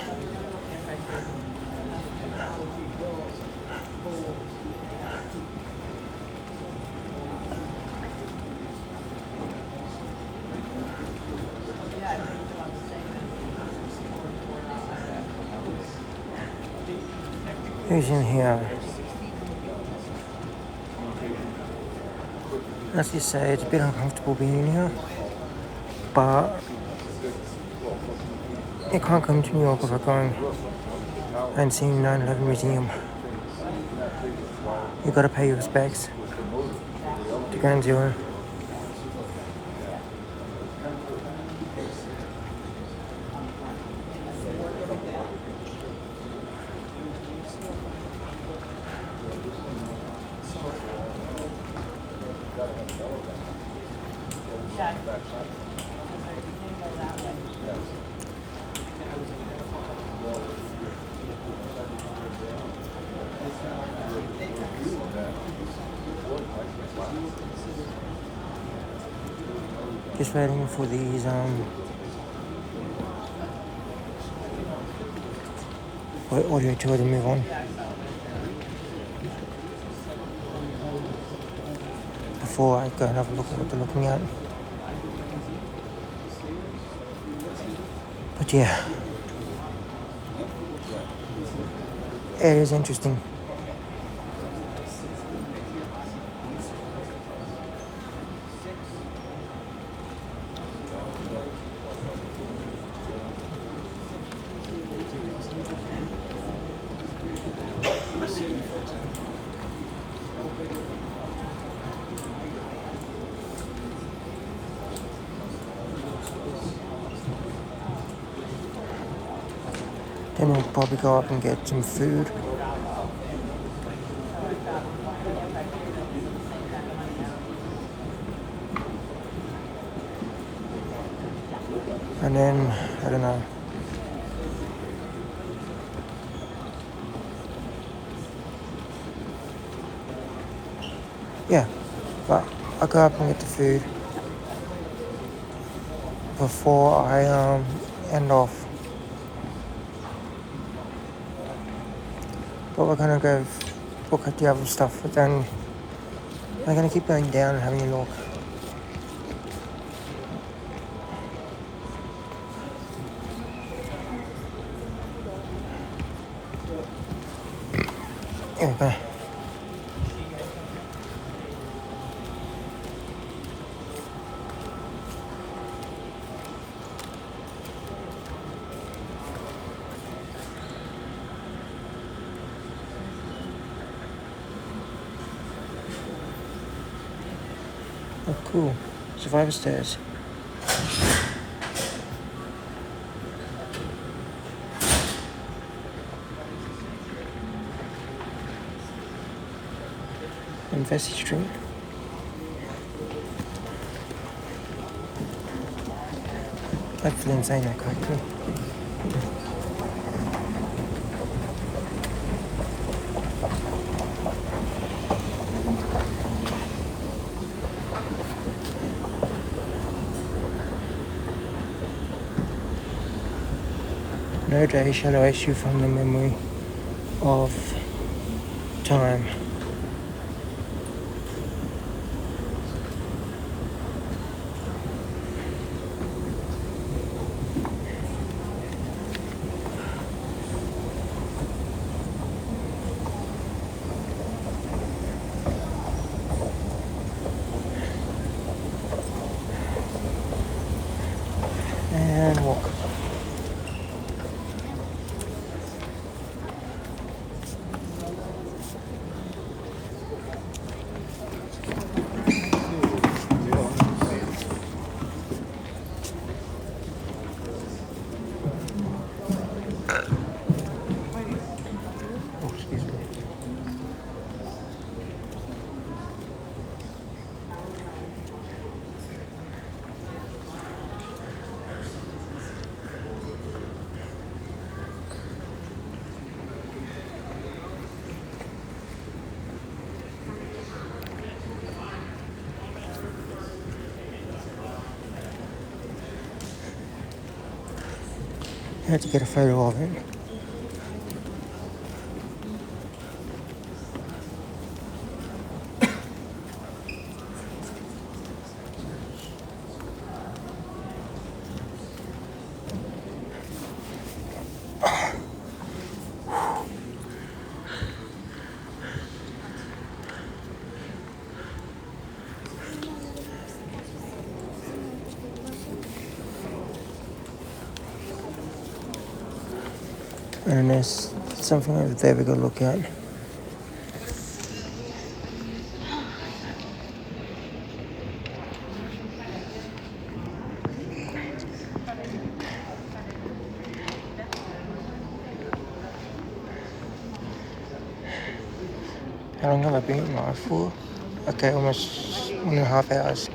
Who's in here? As you say, it's a bit uncomfortable being in here, but you can't come to New York without going and seeing 9/11 Museum. You gotta pay your respects to Ground Zero. Just waiting for these audio tour to move on before I go and have a look at what they're looking at. But yeah, it is interesting. Then we'll probably go up and get some food. And then, I don't know. Yeah, but I'll go up and get the food before I end off. But we're gonna go look at the other stuff, but then we're gonna keep going down and having a look. Okay. Oh, cool. Survivor stairs. And Vesey Street. Hopefully I'm saying that correctly. No day shall I issue from the memory of time. And walk. Oh, excuse me. I had to get a photo of it. And there's something over there we gotta look at. How long have I been live for? Okay, almost 1.5 hours.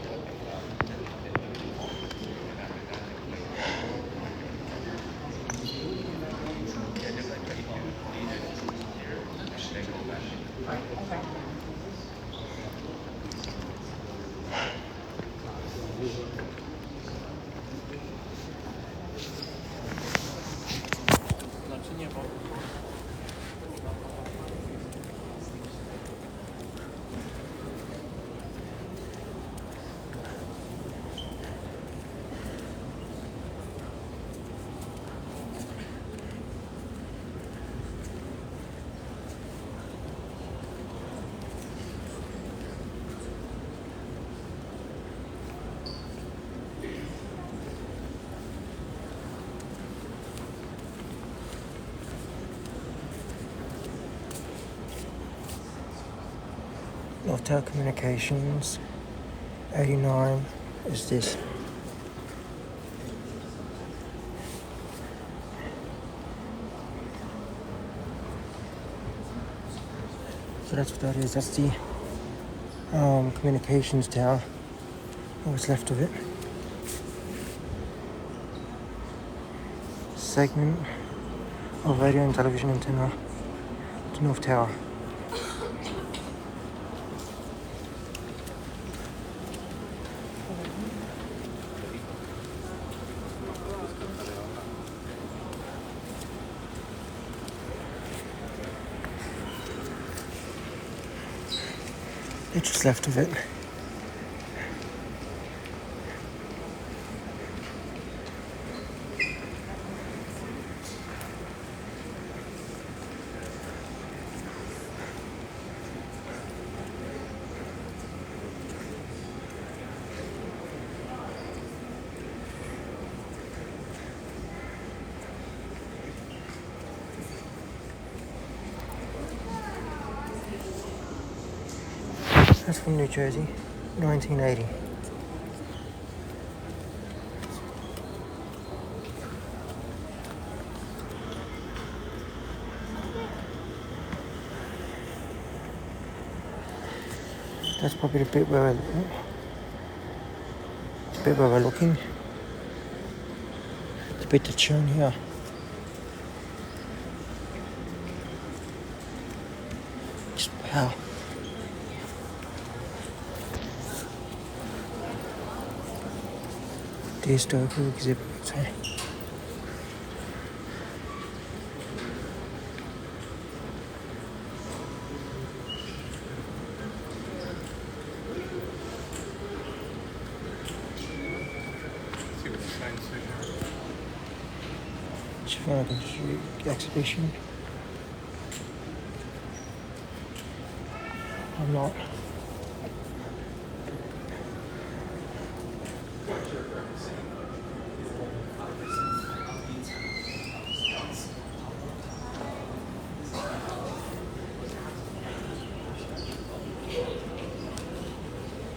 North Telecommunications, 89 is this. So that's what that is. That's the communications tower. What's left of it. Segment of radio and television antenna to North Tower. It's just left of it. That's from New Jersey, 1980. That's probably the bit where we're looking. The bit that's shown here. Just wow. The historical exhibit. Exhibition. I'm not.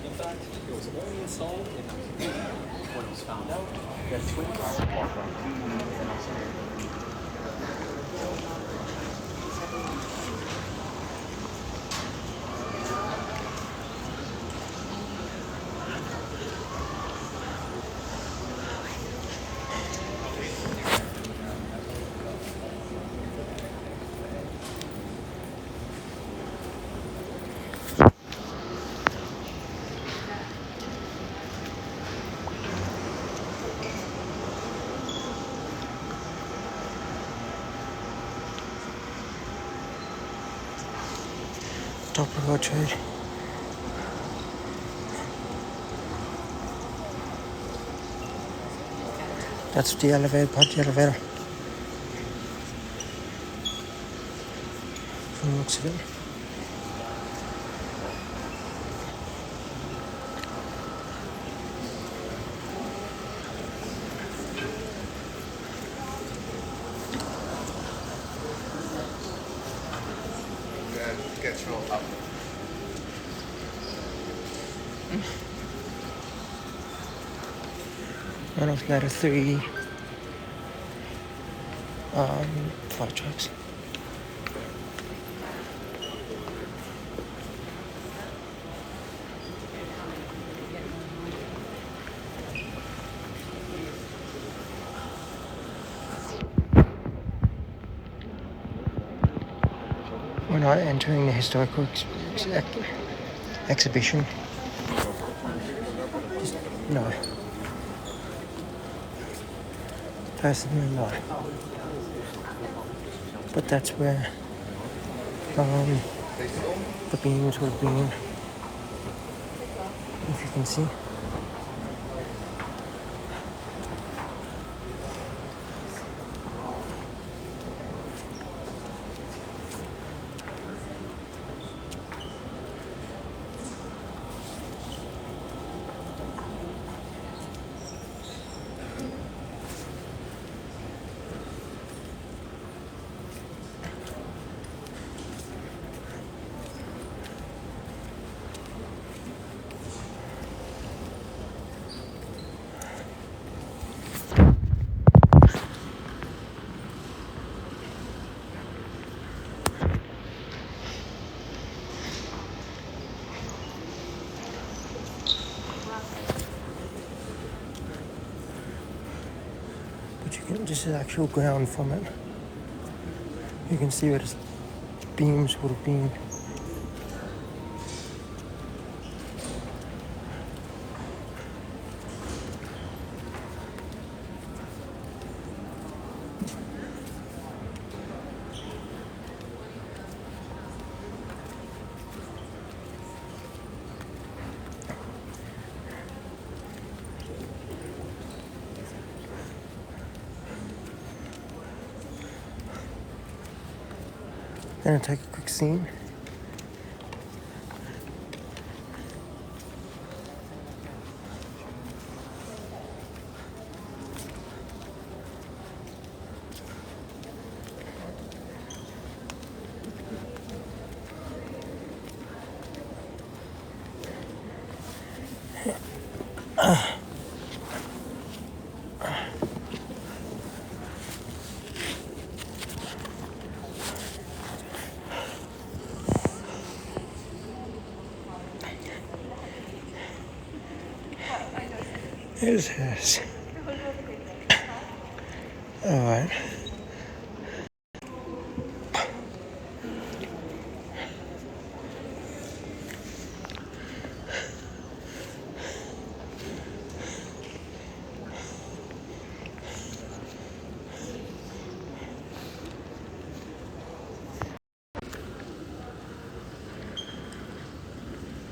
In fact, it was only installed in when it was found out that twin power from TV and upstairs. Top of World Trade. That's the elevator, part of the elevator. From the looks of it. Gets rolled up. One of the other three fire trucks. We're not entering the historical exhibition. No. Personally, no. But that's where the beams would have been, if you can see. But you can, this is actual ground from it. You can see where the beams would have been. Gonna take a quick scene. Here's his. Alright.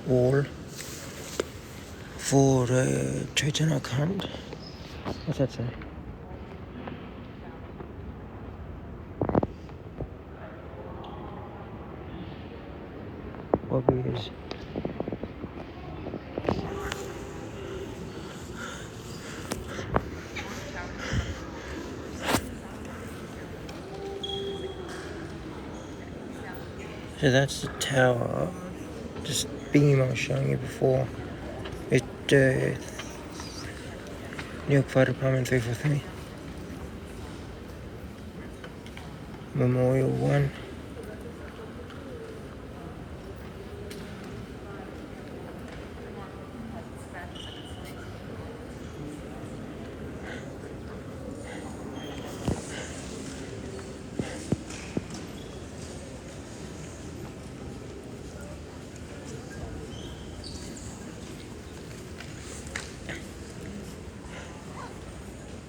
Wall for the church and account. What's that say? Bobby is. So that's the tower, this beam I was showing you before. It's New York Fire Department 343. Memorial 1.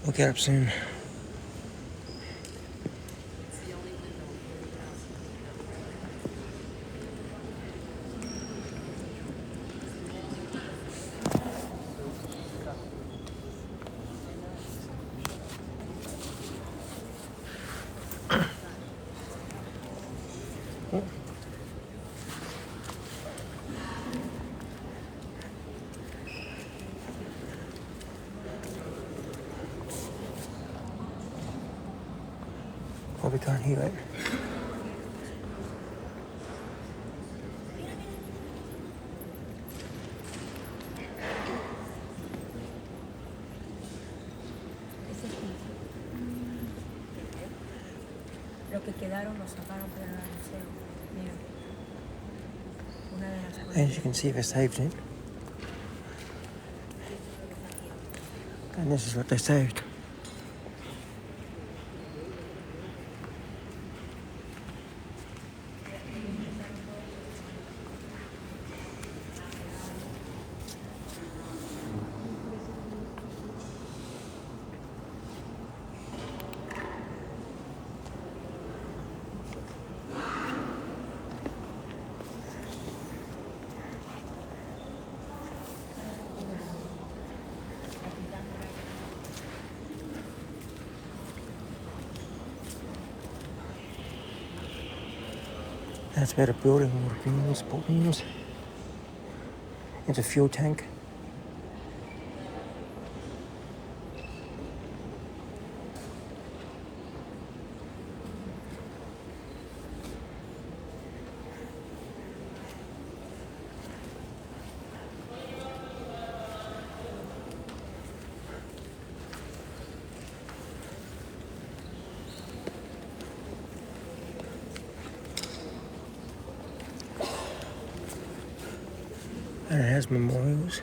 We'll get up soon. Probably can't hear it. Lo que quedaron lo sacaron para el museo. Mira. Una de las cosas. As you can see, they saved it. And this is what they saved. That's where the building would have been, support beams. It's a fuel tank. And it has memorials.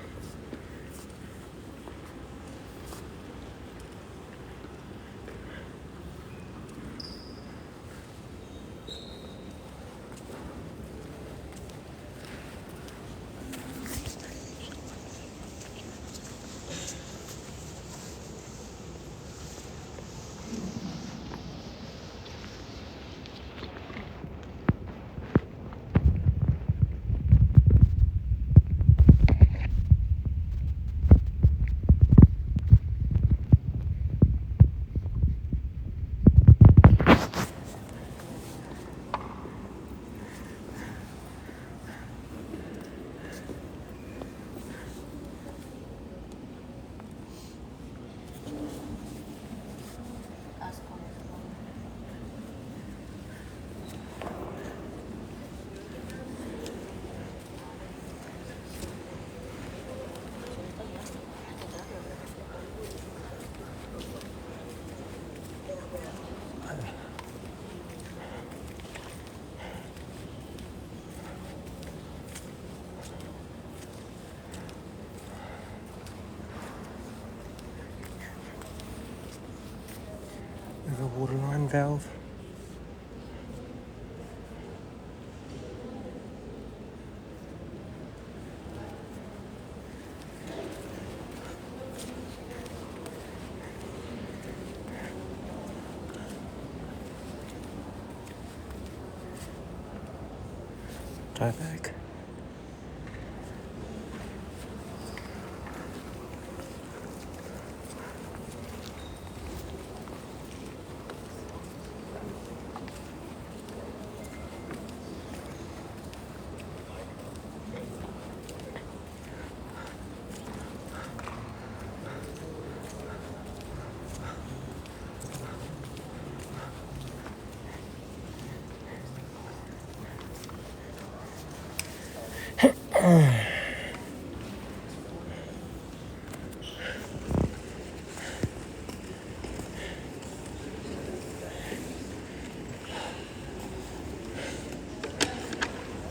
of a waterline valve. Tie back.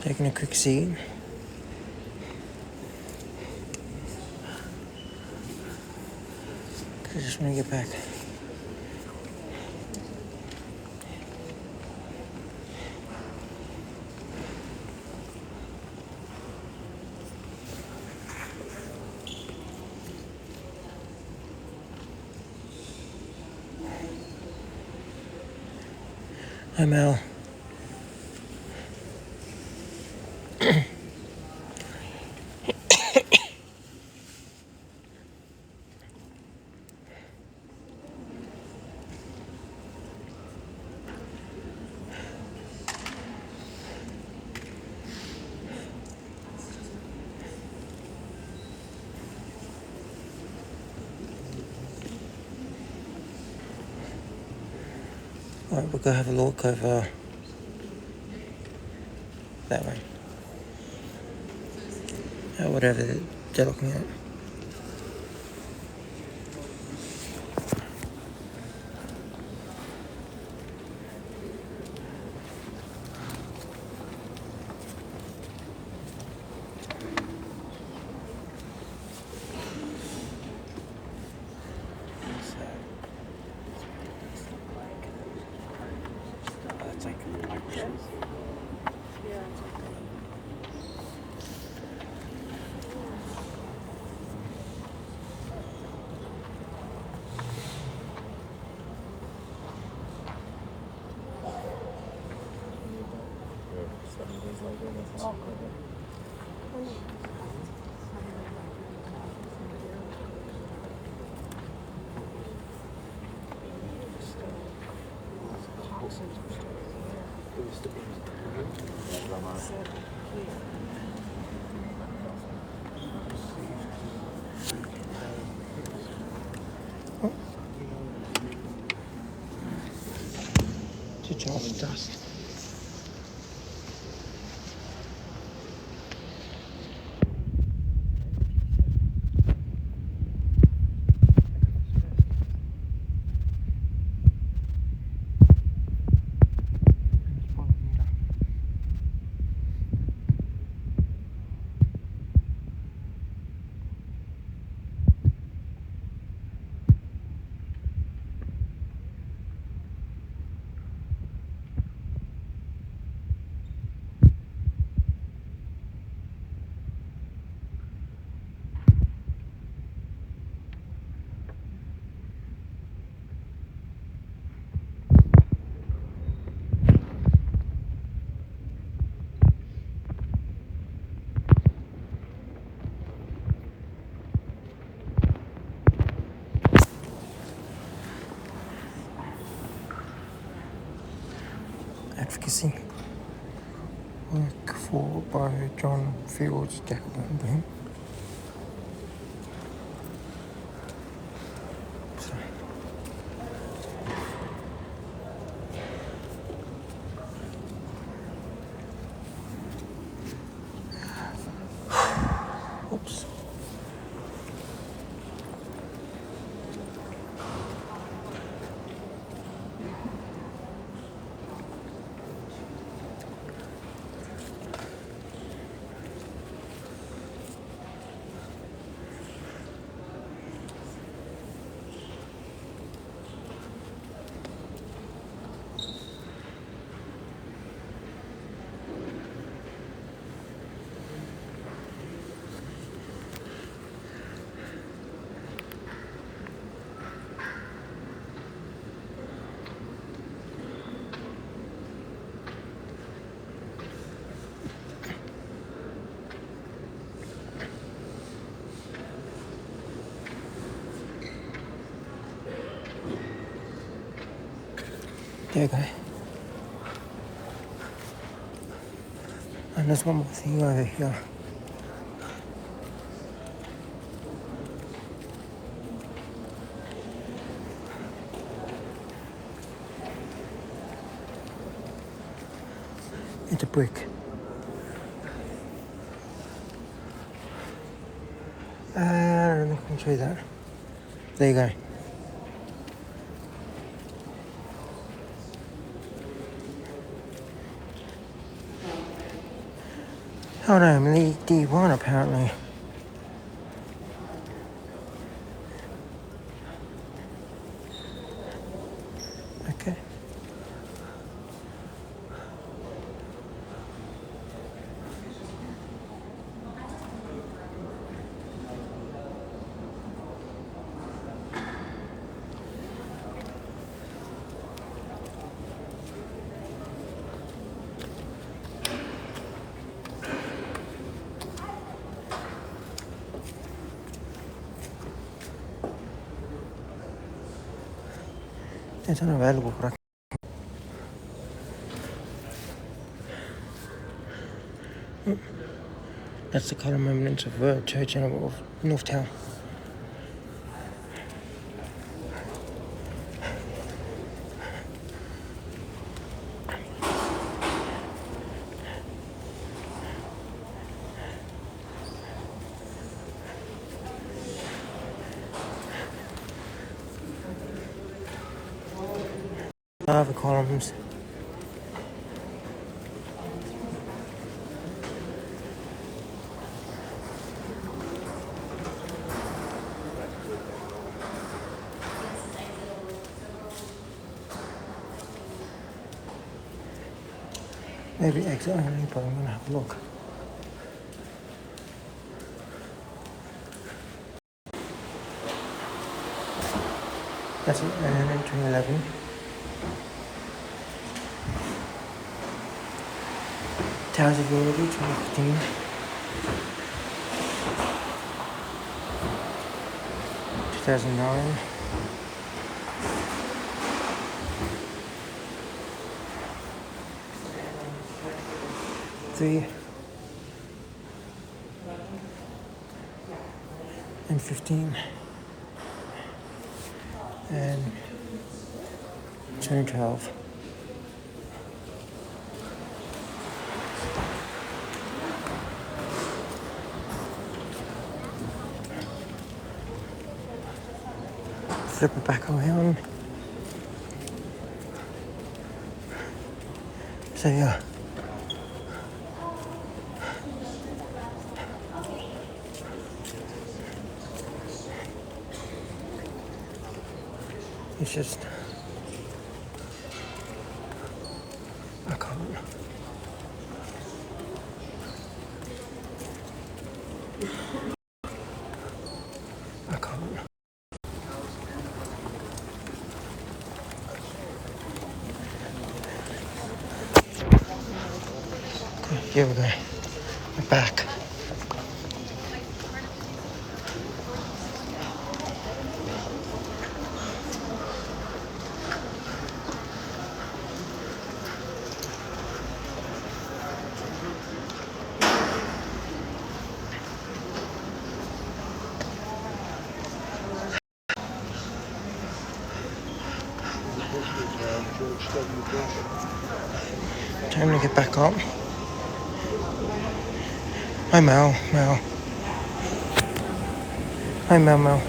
Taking a quick seat. I just want to get back. Hi, Mel. Alright, we'll go have a look over that way. Whatever they're looking at. Dust. Advocacy work for by John Fields Declan. Oops. There you go. And there's one more thing over here. It's a brick. I don't know if I can show you that. There you go. Oh no, I'm League D1 apparently. Okay. It's unavailable, but that's the colour remnants of church of North Town. Lava columns. Maybe exit only, but I'm gonna have a look. That's an entering 11. Towers of Unity 2015. (2009). And 15 and 2012. Flip it back around. So yeah. It's just I can't. I can't. Okay, here we go. We're back. Time to get back up. Hi Mel. Hi Mel.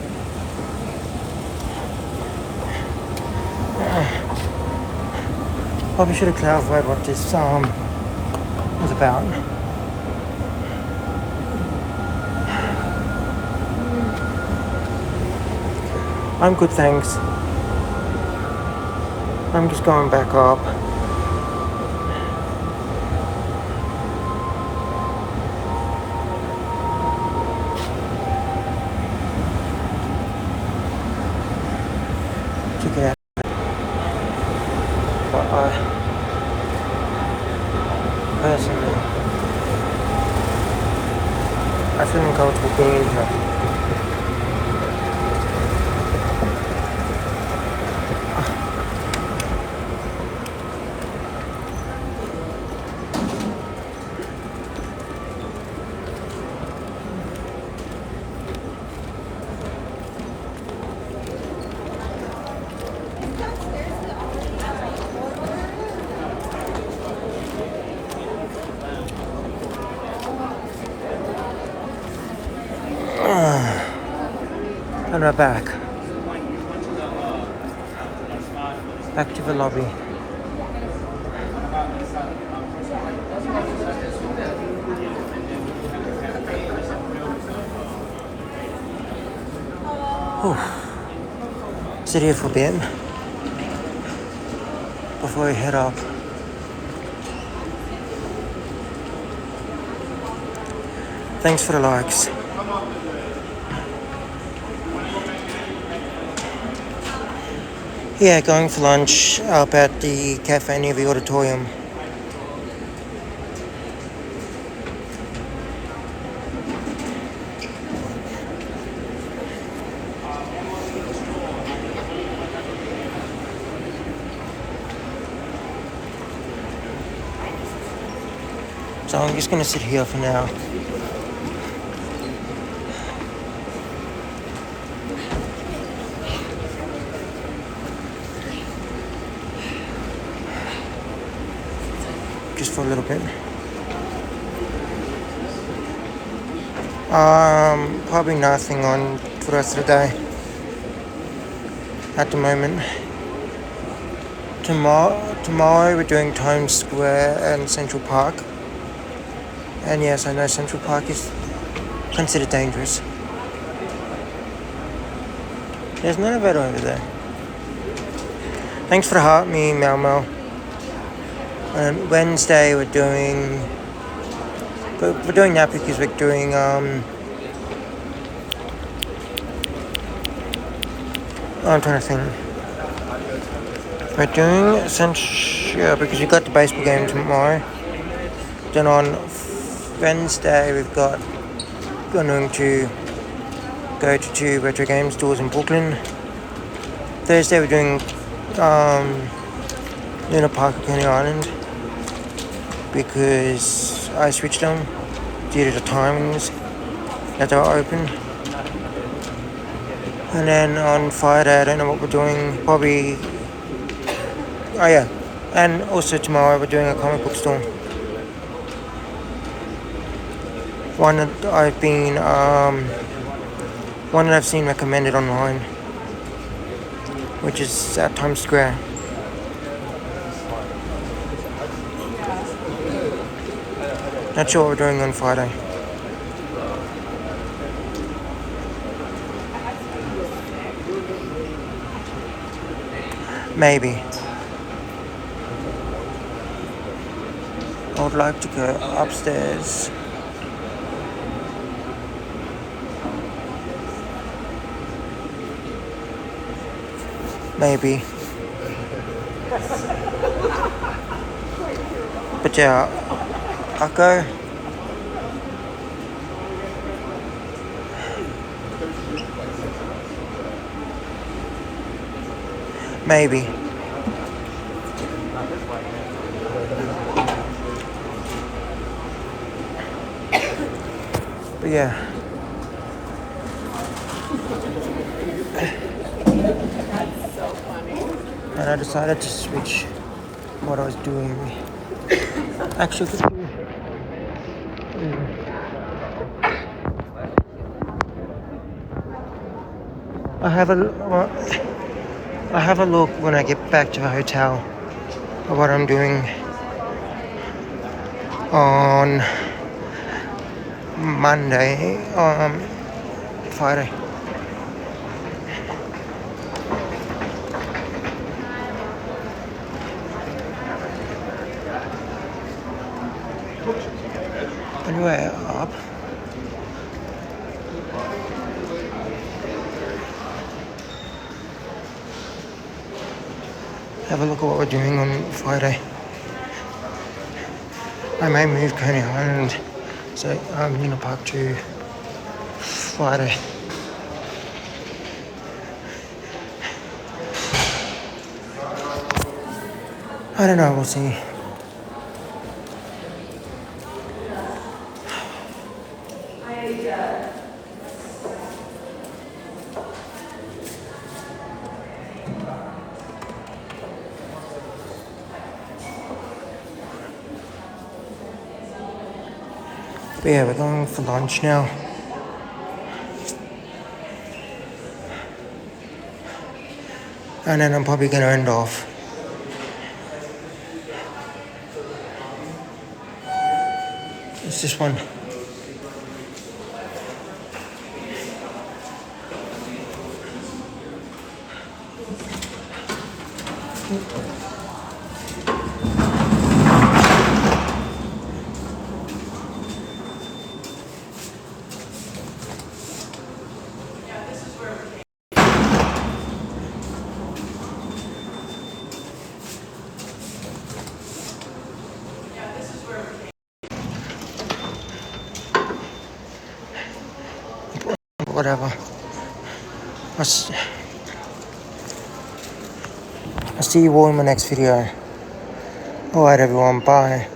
Probably should have clarified what this was about. I'm good, thanks. I'm just going back up. To get, but personally, I feel uncomfortable being in here. And we're back. Back to the lobby. Whew. Sit here for a bit before we head up. Thanks for the likes. Yeah, going for lunch up at the cafe near the auditorium. So I'm just gonna sit here for now. Just for a little bit. Probably nothing on for the rest of the day at the moment. Tomorrow we're doing Times Square and Central Park. And yes, I know Central Park is considered dangerous. There's none of it over there. Thanks for the heart, me, Mau Mau. And Wednesday we're doing that because we're doing I'm trying to think. We're doing because we've got the baseball game tomorrow. Then on Wednesday we've got going to go to 2 retro game stores in Brooklyn. Thursday we're doing Luna Park at Coney Island because I switched them due to the timings that they were open. And then on Friday I don't know what we're doing, probably and also tomorrow we're doing a comic book store. One that I've seen recommended online, which is at Times Square. Not sure what we're doing on Friday. Maybe. I would like to go upstairs. Maybe. But yeah, I'll go. Maybe. But yeah. That's so funny. And I decided to switch what I was doing. Actually, I have a look when I get back to the hotel of what I'm doing on Monday, Friday. Anyway, up. Have a look at what we're doing on Friday. I may move Coney Island, so Luna Park to Friday. I don't know, we'll see. But yeah, we're going for lunch now. And then I'm probably going to end off. It's this one. Whatever. I'll see you all in my next video. Alright everyone, bye.